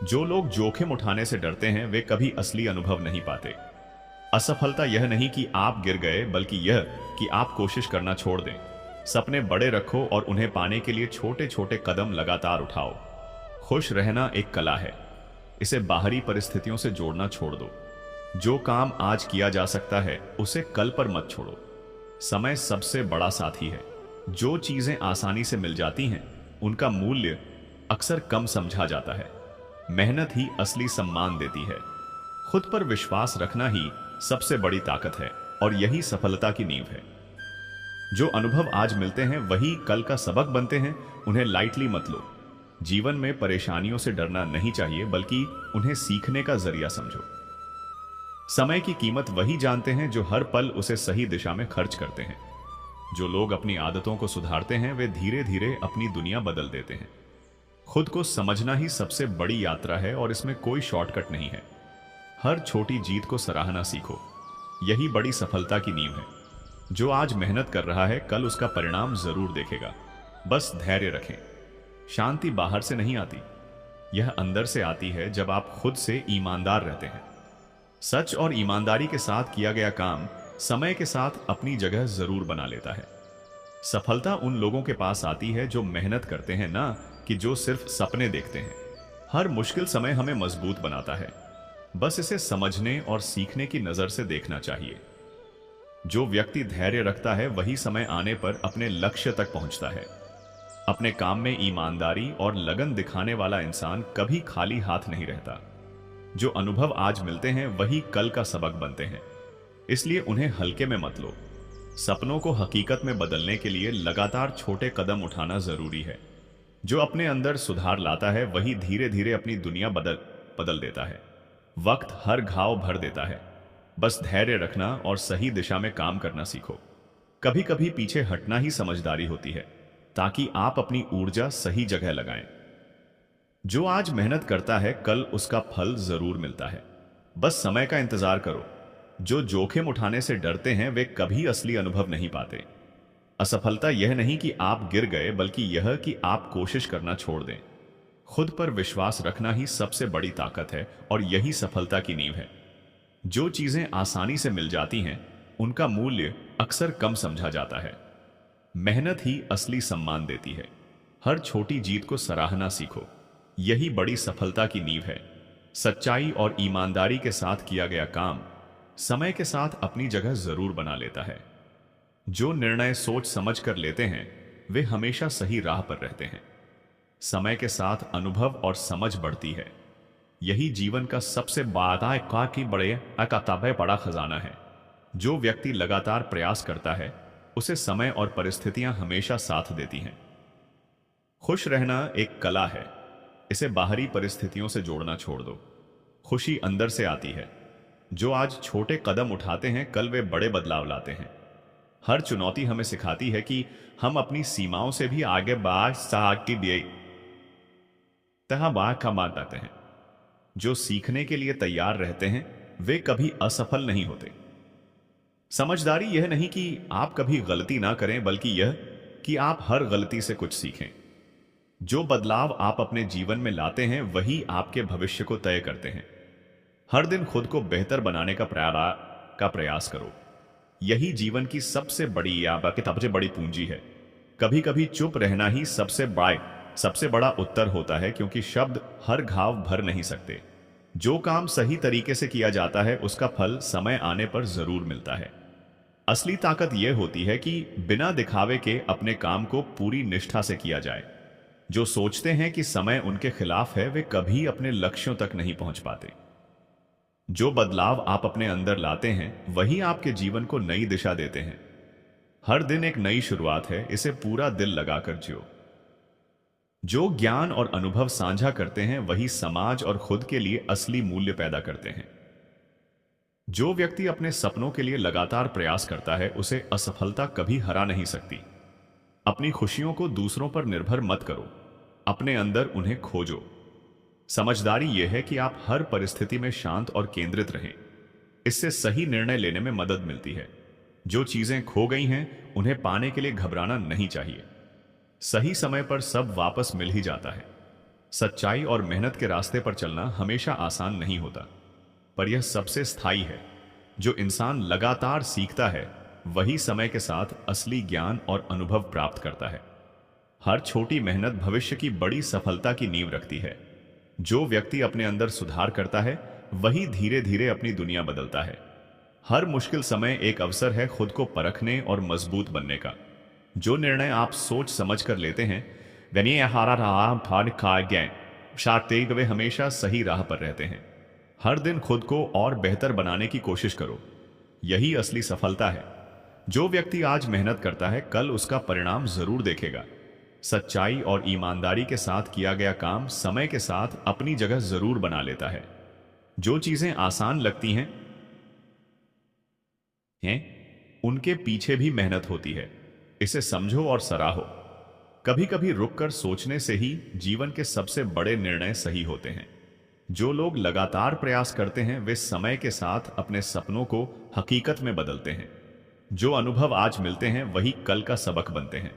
जो लोग जोखिम उठाने से डरते हैं वे कभी असली अनुभव नहीं पाते। असफलता यह नहीं कि आप गिर गए, बल्कि यह कि आप कोशिश करना छोड़ दें। सपने बड़े रखो और उन्हें पाने के लिए छोटे छोटे कदम लगातार उठाओ। खुश रहना एक कला है, इसे बाहरी परिस्थितियों से जोड़ना छोड़ दो। जो काम आज किया जा सकता है उसे कल पर मत छोड़ो। समय सबसे बड़ा साथी है। जो चीजें आसानी से मिल जाती हैं उनका मूल्य अक्सर कम समझा जाता है। मेहनत ही असली सम्मान देती है। खुद पर विश्वास रखना ही सबसे बड़ी ताकत है और यही सफलता की नींव है। जो अनुभव आज मिलते हैं वही कल का सबक बनते हैं, उन्हें लाइटली मत लो। जीवन में परेशानियों से डरना नहीं चाहिए, बल्कि उन्हें सीखने का जरिया समझो। समय की कीमत वही जानते हैं जो हर पल उसे सही दिशा में खर्च करते हैं। जो लोग अपनी आदतों को सुधारते हैं वे धीरे धीरे अपनी दुनिया बदल देते हैं। खुद को समझना ही सबसे बड़ी यात्रा है और इसमें कोई शॉर्टकट नहीं है। हर छोटी जीत को सराहना सीखो, यही बड़ी सफलता की नींव है। जो आज मेहनत कर रहा है कल उसका परिणाम जरूर देखेगा। बस धैर्य रखें। शांति बाहर से नहीं आती, यह अंदर से आती है जब आप खुद से ईमानदार रहते हैं। सच और ईमानदारी के साथ किया गया काम समय के साथ अपनी जगह जरूर बना लेता है। सफलता उन लोगों के पास आती है जो मेहनत करते हैं, ना कि जो सिर्फ सपने देखते हैं। हर मुश्किल समय हमें मजबूत बनाता है, बस इसे समझने और सीखने की नजर से देखना चाहिए। जो व्यक्ति धैर्य रखता है वही समय आने पर अपने लक्ष्य तक पहुंचता है। अपने काम में ईमानदारी और लगन दिखाने वाला इंसान कभी खाली हाथ नहीं रहता। जो अनुभव आज मिलते हैं वही कल का सबक बनते हैं, इसलिए उन्हें हल्के में मत लो। सपनों को हकीकत में बदलने के लिए लगातार छोटे कदम उठाना जरूरी है। जो अपने अंदर सुधार लाता है वही धीरे धीरे अपनी दुनिया बदल देता है। वक्त हर घाव भर देता है, बस धैर्य रखना और सही दिशा में काम करना सीखो। कभी कभी पीछे हटना ही समझदारी होती है, ताकि आप अपनी ऊर्जा सही जगह लगाएं। जो आज मेहनत करता है कल उसका फल जरूर मिलता है, बस समय का इंतजार करो। जो जोखिम उठाने से डरते हैं वे कभी असली अनुभव नहीं पाते। असफलता यह नहीं कि आप गिर गए, बल्कि यह कि आप कोशिश करना छोड़ दें। खुद पर विश्वास रखना ही सबसे बड़ी ताकत है और यही सफलता की नींव है। जो चीजें आसानी से मिल जाती हैं उनका मूल्य अक्सर कम समझा जाता है। मेहनत ही असली सम्मान देती है। हर छोटी जीत को सराहना सीखो, यही बड़ी सफलता की नींव है। सच्चाई और ईमानदारी के साथ किया गया काम समय के साथ अपनी जगह जरूर बना लेता है। जो निर्णय सोच समझ कर लेते हैं वे हमेशा सही राह पर रहते हैं। समय के साथ अनुभव और समझ बढ़ती है। यही जीवन का सबसे बड़ा खजाना है। जो व्यक्ति लगातार प्रयास करता है उसे समय और परिस्थितियां हमेशा साथ देती हैं। खुश रहना एक कला है, इसे बाहरी परिस्थितियों से जोड़ना छोड़ दो। खुशी अंदर से आती है। जो आज छोटे कदम उठाते हैं कल वे बड़े बदलाव लाते हैं। हर चुनौती हमें सिखाती है कि हम अपनी सीमाओं से भी आगे बढ़ते हैं। जो सीखने के लिए तैयार रहते हैं वे कभी असफल नहीं होते। समझदारी यह नहीं कि आप कभी गलती ना करें, बल्कि यह कि आप हर गलती से कुछ सीखें। जो बदलाव आप अपने जीवन में लाते हैं वही आपके भविष्य को तय करते हैं। हर दिन खुद को बेहतर बनाने का प्रयास करो, यही जीवन की सबसे बड़ी पूंजी है। कभी कभी चुप रहना ही सबसे बड़ा उत्तर होता है, क्योंकि शब्द हर घाव भर नहीं सकते। जो काम सही तरीके से किया जाता है उसका फल समय आने पर जरूर मिलता है। असली ताकत यह होती है कि बिना दिखावे के अपने काम को पूरी निष्ठा से किया जाए। जो सोचते हैं कि समय उनके खिलाफ है, वे कभी अपने लक्ष्यों तक नहीं पहुंच पाते। जो बदलाव आप अपने अंदर लाते हैं वही आपके जीवन को नई दिशा देते हैं। हर दिन एक नई शुरुआत है, इसे पूरा दिल लगाकर जियो। जो ज्ञान और अनुभव साझा करते हैं वही समाज और खुद के लिए असली मूल्य पैदा करते हैं। जो व्यक्ति अपने सपनों के लिए लगातार प्रयास करता है उसे असफलता कभी हरा नहीं सकती। अपनी खुशियों को दूसरों पर निर्भर मत करो, अपने अंदर उन्हें खोजो। समझदारी यह है कि आप हर परिस्थिति में शांत और केंद्रित रहें। इससे सही निर्णय लेने में मदद मिलती है। जो चीजें खो गई हैं उन्हें पाने के लिए घबराना नहीं चाहिए। सही समय पर सब वापस मिल ही जाता है। सच्चाई और मेहनत के रास्ते पर चलना हमेशा आसान नहीं होता, पर यह सबसे स्थायी है। जो इंसान लगातार सीखता है वही समय के साथ असली ज्ञान और अनुभव प्राप्त करता है। हर छोटी मेहनत भविष्य की बड़ी सफलता की नींव रखती है। जो व्यक्ति अपने अंदर सुधार करता है वही धीरे धीरे अपनी दुनिया बदलता है। हर मुश्किल समय एक अवसर है खुद को परखने और मजबूत बनने का। जो निर्णय आप सोच समझ कर लेते हैं वे हमेशा सही राह पर रहते हैं। हर दिन खुद को और बेहतर बनाने की कोशिश करो, यही असली सफलता है। जो व्यक्ति आज मेहनत करता है कल उसका परिणाम जरूर देखेगा। सच्चाई और ईमानदारी के साथ किया गया काम समय के साथ अपनी जगह जरूर बना लेता है। जो चीजें आसान लगती हैं उनके पीछे भी मेहनत होती है, इसे समझो और सराहो। कभी कभी रुककर सोचने से ही जीवन के सबसे बड़े निर्णय सही होते हैं। जो लोग लगातार प्रयास करते हैं वे समय के साथ अपने सपनों को हकीकत में बदलते हैं। जो अनुभव आज मिलते हैं वही कल का सबक बनते हैं।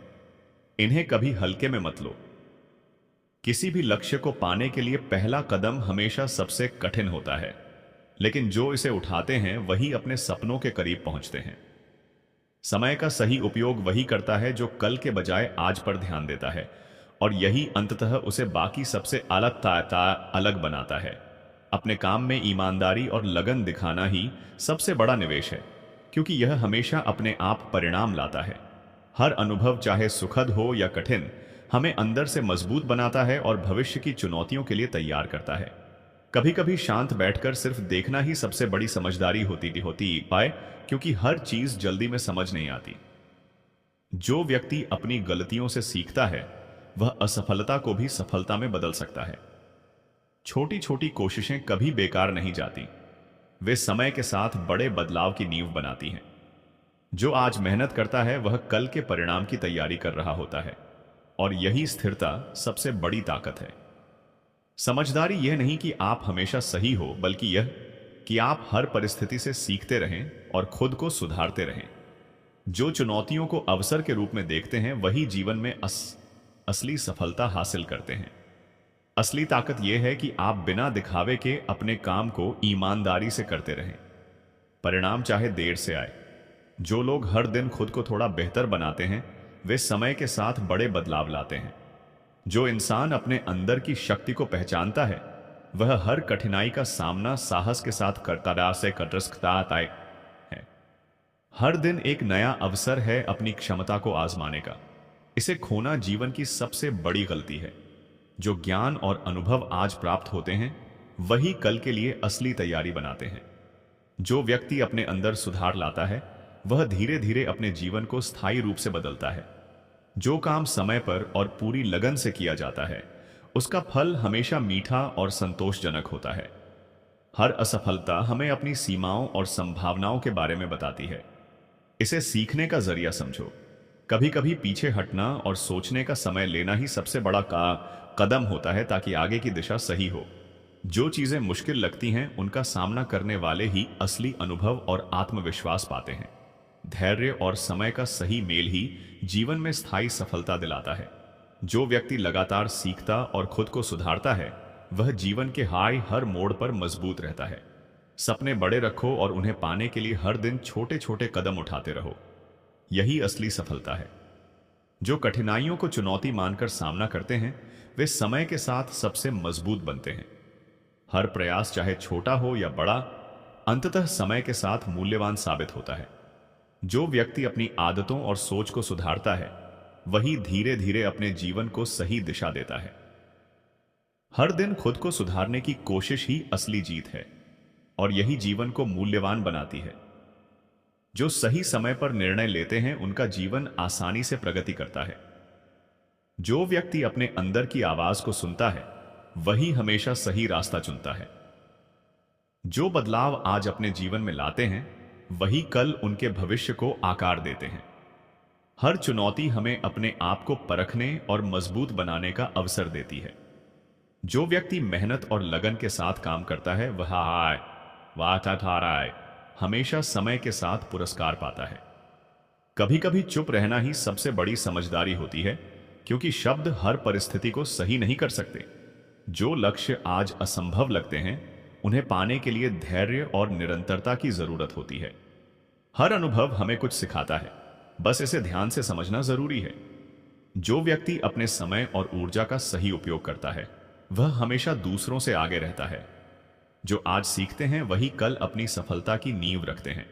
इन्हें कभी हल्के में मत लो। किसी भी लक्ष्य को पाने के लिए पहला कदम हमेशा सबसे कठिन होता है, लेकिन जो इसे उठाते हैं वही अपने सपनों के करीब पहुंचते हैं। समय का सही उपयोग वही करता है जो कल के बजाय आज पर ध्यान देता है, और यही अंततः उसे बाकी सबसे अलग बनाता है। अपने काम में ईमानदारी और लगन दिखाना ही सबसे बड़ा निवेश है, क्योंकि यह हमेशा अपने आप परिणाम लाता है। हर अनुभव चाहे सुखद हो या कठिन हमें अंदर से मजबूत बनाता है और भविष्य की चुनौतियों के लिए तैयार करता है। कभी कभी शांत बैठकर सिर्फ देखना ही सबसे बड़ी समझदारी होती पाए, क्योंकि हर चीज जल्दी में समझ नहीं आती। जो व्यक्ति अपनी गलतियों से सीखता है वह असफलता को भी सफलता में बदल सकता है। छोटी छोटी कोशिशें कभी बेकार नहीं जाती, वे समय के साथ बड़े बदलाव की नींव बनाती हैं। जो आज मेहनत करता है वह कल के परिणाम की तैयारी कर रहा होता है, और यही स्थिरता सबसे बड़ी ताकत है। समझदारी यह नहीं कि आप हमेशा सही हो, बल्कि यह कि आप हर परिस्थिति से सीखते रहें और खुद को सुधारते रहें। जो चुनौतियों को अवसर के रूप में देखते हैं वही जीवन में असली सफलता हासिल करते हैं। असली ताकत यह है कि आप बिना दिखावे के अपने काम को ईमानदारी से करते रहें, परिणाम चाहे देर से आए। जो लोग हर दिन खुद को थोड़ा बेहतर बनाते हैं वे समय के साथ बड़े बदलाव लाते हैं। जो इंसान अपने अंदर की शक्ति को पहचानता है वह हर कठिनाई का सामना साहस के साथ करता है। हर दिन एक नया अवसर है अपनी क्षमता को आजमाने का। इसे खोना जीवन की सबसे बड़ी गलती है। जो ज्ञान और अनुभव आज प्राप्त होते हैं वही कल के लिए असली तैयारी बनाते हैं। जो व्यक्ति अपने अंदर सुधार लाता है वह धीरे धीरे अपने जीवन को स्थायी रूप से बदलता है। जो काम समय पर और पूरी लगन से किया जाता है उसका फल हमेशा मीठा और संतोषजनक होता है। हर असफलता हमें अपनी सीमाओं और संभावनाओं के बारे में बताती है। इसे सीखने का जरिया समझो। कभी कभी पीछे हटना और सोचने का समय लेना ही सबसे बड़ा कदम होता है, ताकि आगे की दिशा सही हो। जो चीजें मुश्किल लगती हैं उनका सामना करने वाले ही असली अनुभव और आत्मविश्वास पाते हैं। धैर्य और समय का सही मेल ही जीवन में स्थायी सफलता दिलाता है। जो व्यक्ति लगातार सीखता और खुद को सुधारता है वह जीवन के हर मोड़ पर मजबूत रहता है। सपने बड़े रखो और उन्हें पाने के लिए हर दिन छोटे छोटे कदम उठाते रहो, यही असली सफलता है। जो कठिनाइयों को चुनौती मानकर सामना करते हैं वे समय के साथ सबसे मजबूत बनते हैं। हर प्रयास चाहे छोटा हो या बड़ा अंततः समय के साथ मूल्यवान साबित होता है। जो व्यक्ति अपनी आदतों और सोच को सुधारता है वही धीरे धीरे अपने जीवन को सही दिशा देता है। हर दिन खुद को सुधारने की कोशिश ही असली जीत है और यही जीवन को मूल्यवान बनाती है। जो सही समय पर निर्णय लेते हैं उनका जीवन आसानी से प्रगति करता है। जो व्यक्ति अपने अंदर की आवाज को सुनता है वही हमेशा सही रास्ता चुनता है। जो बदलाव आज अपने जीवन में लाते हैं वही कल उनके भविष्य को आकार देते हैं। हर चुनौती हमें अपने आप को परखने और मजबूत बनाने का अवसर देती है। जो व्यक्ति मेहनत और लगन के साथ काम करता है वह हमेशा समय के साथ पुरस्कार पाता है। कभी कभी चुप रहना ही सबसे बड़ी समझदारी होती है, क्योंकि शब्द हर परिस्थिति को सही नहीं कर सकते। जो लक्ष्य आज असंभव लगते हैं उन्हें पाने के लिए धैर्य और निरंतरता की जरूरत होती है। हर अनुभव हमें कुछ सिखाता है, बस इसे ध्यान से समझना जरूरी है। जो व्यक्ति अपने समय और ऊर्जा का सही उपयोग करता है वह हमेशा दूसरों से आगे रहता है। जो आज सीखते हैं वही कल अपनी सफलता की नींव रखते हैं।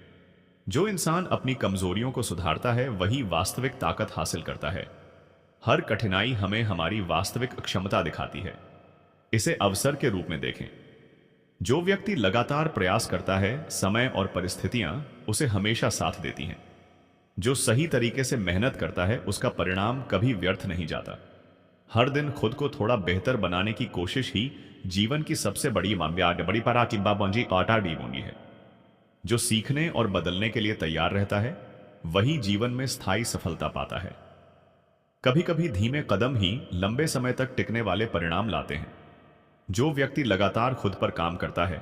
जो इंसान अपनी कमजोरियों को सुधारता है वही वास्तविक ताकत हासिल करता है। हर कठिनाई हमें हमारी वास्तविक क्षमता दिखाती है। इसे अवसर के रूप में देखें। जो व्यक्ति लगातार प्रयास करता है समय और परिस्थितियां उसे हमेशा साथ देती हैं। जो सही तरीके से मेहनत करता है उसका परिणाम कभी व्यर्थ नहीं जाता। हर दिन खुद को थोड़ा बेहतर बनाने की कोशिश ही जीवन की सबसे बड़ी बड़ी है। जो सीखने और बदलने के लिए तैयार रहता है वही जीवन में स्थायी सफलता पाता है। कभी कभी धीमे कदम ही लंबे समय तक टिकने वाले परिणाम लाते हैं। जो व्यक्ति लगातार खुद पर काम करता है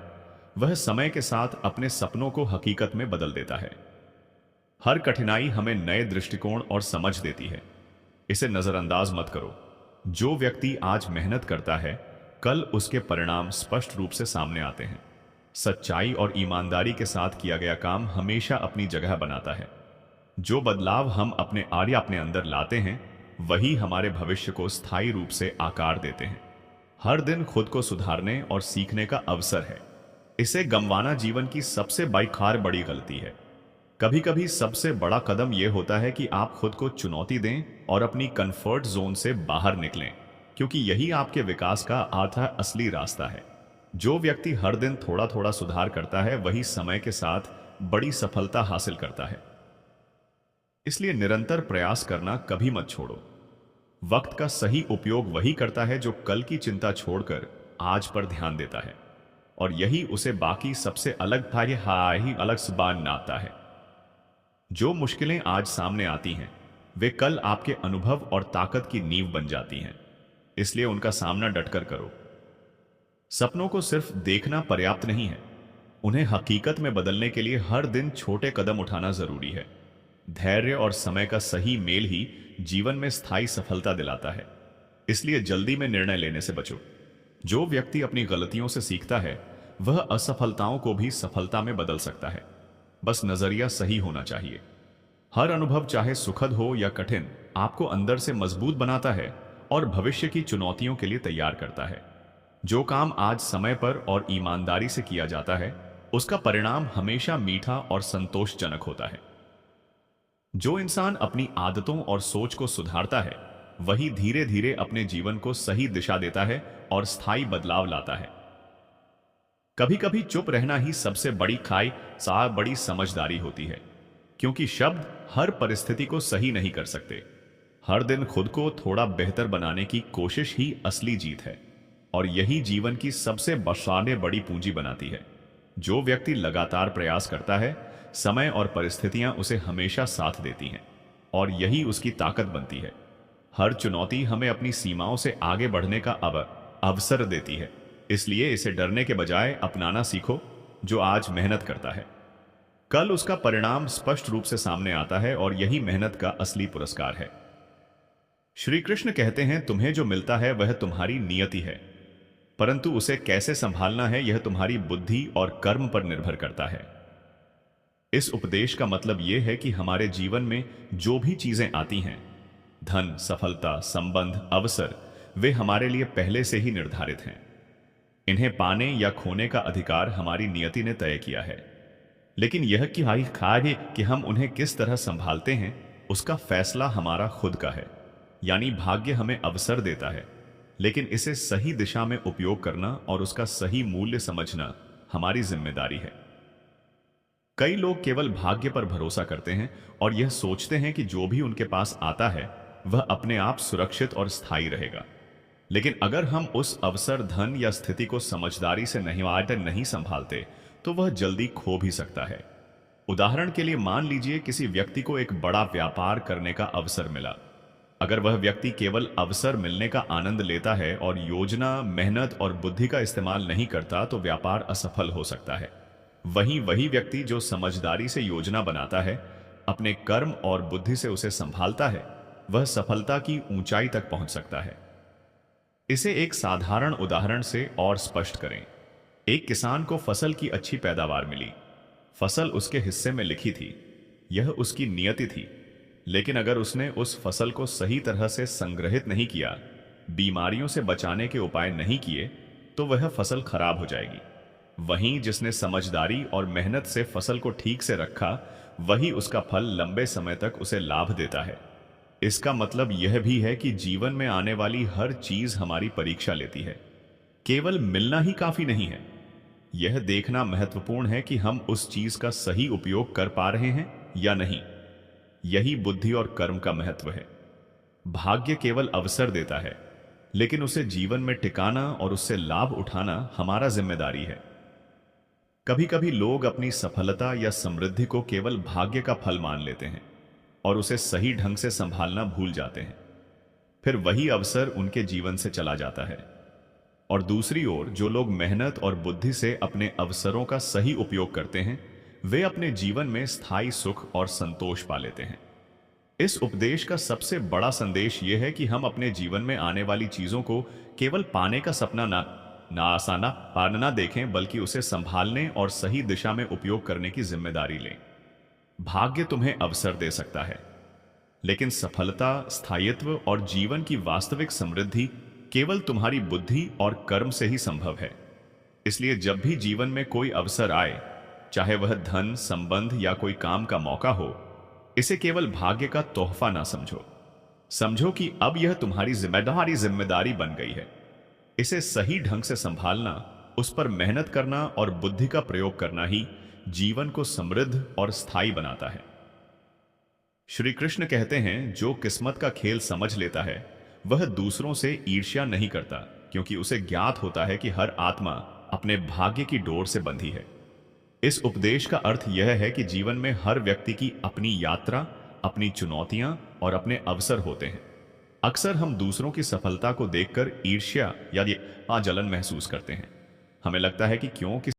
वह समय के साथ अपने सपनों को हकीकत में बदल देता है। हर कठिनाई हमें नए दृष्टिकोण और समझ देती है, इसे नजरअंदाज मत करो। जो व्यक्ति आज मेहनत करता है कल उसके परिणाम स्पष्ट रूप से सामने आते हैं। सच्चाई और ईमानदारी के साथ किया गया काम हमेशा अपनी जगह बनाता है। जो बदलाव हम अपने अंदर लाते हैं वही हमारे भविष्य को स्थायी रूप से आकार देते हैं। हर दिन खुद को सुधारने और सीखने का अवसर है। इसे गंवाना जीवन की सबसे बड़ी गलती है। कभी कभी सबसे बड़ा कदम यह होता है कि आप खुद को चुनौती दें और अपनी कंफर्ट जोन से बाहर निकलें, क्योंकि यही आपके विकास का असली रास्ता है। जो व्यक्ति हर दिन थोड़ा थोड़ा सुधार करता है वही समय के साथ बड़ी सफलता हासिल करता है। इसलिए निरंतर प्रयास करना कभी मत छोड़ो। वक्त का सही उपयोग वही करता है जो कल की चिंता छोड़कर आज पर ध्यान देता है, और यही उसे बाकी सबसे अलग सुबान आता है। जो मुश्किलें आज सामने आती हैं वे कल आपके अनुभव और ताकत की नींव बन जाती हैं, इसलिए उनका सामना डटकर करो। सपनों को सिर्फ देखना पर्याप्त नहीं है, उन्हें हकीकत में बदलने के लिए हर दिन छोटे कदम उठाना जरूरी है। धैर्य और समय का सही मेल ही जीवन में स्थायी सफलता दिलाता है, इसलिए जल्दी में निर्णय लेने से बचो। जो व्यक्ति अपनी गलतियों से सीखता है वह असफलताओं को भी सफलता में बदल सकता है, बस नजरिया सही होना चाहिए। हर अनुभव चाहे सुखद हो या कठिन आपको अंदर से मजबूत बनाता है और भविष्य की चुनौतियों के लिए तैयार करता है। जो काम आज समय पर और ईमानदारी से किया जाता है उसका परिणाम हमेशा मीठा और संतोषजनक होता है। जो इंसान अपनी आदतों और सोच को सुधारता है वही धीरे धीरे अपने जीवन को सही दिशा देता है और स्थायी बदलाव लाता है। कभी कभी चुप रहना ही सबसे बड़ी समझदारी होती है, क्योंकि शब्द हर परिस्थिति को सही नहीं कर सकते। हर दिन खुद को थोड़ा बेहतर बनाने की कोशिश ही असली जीत है, और यही जीवन की सबसे बड़ी पूंजी बनाती है। जो व्यक्ति लगातार प्रयास करता है समय और परिस्थितियां उसे हमेशा साथ देती हैं, और यही उसकी ताकत बनती है। हर चुनौती हमें अपनी सीमाओं से आगे बढ़ने का अवसर देती है, इसलिए इसे डरने के बजाय अपनाना सीखो। जो आज मेहनत करता है कल उसका परिणाम स्पष्ट रूप से सामने आता है, और यही मेहनत का असली पुरस्कार है। श्री कृष्ण कहते हैं, तुम्हें जो मिलता है वह तुम्हारी नियति है, परंतु उसे कैसे संभालना है यह तुम्हारी बुद्धि और कर्म पर निर्भर करता है। इस उपदेश का मतलब यह है कि हमारे जीवन में जो भी चीजें आती हैं, धन, सफलता, संबंध, अवसर, वे हमारे लिए पहले से ही निर्धारित हैं। इन्हें पाने या खोने का अधिकार हमारी नियति ने तय किया है, लेकिन यह कि हम उन्हें किस तरह संभालते हैं उसका फैसला हमारा खुद का है। यानी भाग्य हमें अवसर देता है, लेकिन इसे सही दिशा में उपयोग करना और उसका सही मूल्य समझना हमारी जिम्मेदारी है। कई लोग केवल भाग्य पर भरोसा करते हैं और यह सोचते हैं कि जो भी उनके पास आता है वह अपने आप सुरक्षित और स्थायी रहेगा। लेकिन अगर हम उस अवसर, धन या स्थिति को समझदारी से नहीं संभालते तो वह जल्दी खो भी सकता है। उदाहरण के लिए मान लीजिए किसी व्यक्ति को एक बड़ा व्यापार करने का अवसर मिला। अगर वह व्यक्ति केवल अवसर मिलने का आनंद लेता है और योजना, मेहनत और बुद्धि का इस्तेमाल नहीं करता तो व्यापार असफल हो सकता है। वहीं वही व्यक्ति जो समझदारी से योजना बनाता है, अपने कर्म और बुद्धि से उसे संभालता है, वह सफलता की ऊंचाई तक पहुंच सकता है। इसे एक साधारण उदाहरण से और स्पष्ट करें। एक किसान को फसल की अच्छी पैदावार मिली। फसल उसके हिस्से में लिखी थी, यह उसकी नियति थी। लेकिन अगर उसने उस फसल को सही तरह से संग्रहित नहीं किया, बीमारियों से बचाने के उपाय नहीं किए, तो वह फसल खराब हो जाएगी। वहीं जिसने समझदारी और मेहनत से फसल को ठीक से रखा, वही उसका फल लंबे समय तक उसे लाभ देता है। इसका मतलब यह भी है कि जीवन में आने वाली हर चीज हमारी परीक्षा लेती है। केवल मिलना ही काफी नहीं है। यह देखना महत्वपूर्ण है कि हम उस चीज का सही उपयोग कर पा रहे हैं या नहीं। यही बुद्धि और कर्म का महत्व है। भाग्य केवल अवसर देता है, लेकिन उसे जीवन में टिकाना और उससे लाभ उठाना हमारा जिम्मेदारी है। कभी कभी लोग अपनी सफलता या समृद्धि को केवल भाग्य का फल मान लेते हैं और उसे सही ढंग से संभालना भूल जाते हैं। फिर वही अवसर उनके जीवन से चला जाता है। और दूसरी ओर जो लोग मेहनत और बुद्धि से अपने अवसरों का सही उपयोग करते हैं, वे अपने जीवन में स्थायी सुख और संतोष पा लेते हैं। इस उपदेश का सबसे बड़ा संदेश यह है कि हम अपने जीवन में आने वाली चीजों को केवल पाने का सपना ना देखें, बल्कि उसे संभालने और सही दिशा में उपयोग करने की जिम्मेदारी लें। भाग्य तुम्हें अवसर दे सकता है, लेकिन सफलता, स्थायित्व और जीवन की वास्तविक समृद्धि केवल तुम्हारी बुद्धि और कर्म से ही संभव है। इसलिए जब भी जीवन में कोई अवसर आए, चाहे वह धन, संबंध या कोई काम का मौका हो, इसे केवल भाग्य का तोहफा ना समझो। समझो कि अब यह तुम्हारी जिम्मेदारी बन गई है। इसे सही ढंग से संभालना, उस पर मेहनत करना और बुद्धि का प्रयोग करना ही जीवन को समृद्ध और स्थायी बनाता है। श्री कृष्ण कहते हैं, जो किस्मत का खेल समझ लेता है वह दूसरों से ईर्ष्या नहीं करता, क्योंकि उसे ज्ञात होता है कि हर आत्मा अपने भाग्य की डोर से बंधी है। इस उपदेश का अर्थ यह है कि जीवन में हर व्यक्ति की अपनी यात्रा, अपनी चुनौतियां और अपने अवसर होते हैं। अक्सर हम दूसरों की सफलता को देखकर ईर्ष्या या जलन महसूस करते हैं। हमें लगता है कि क्यों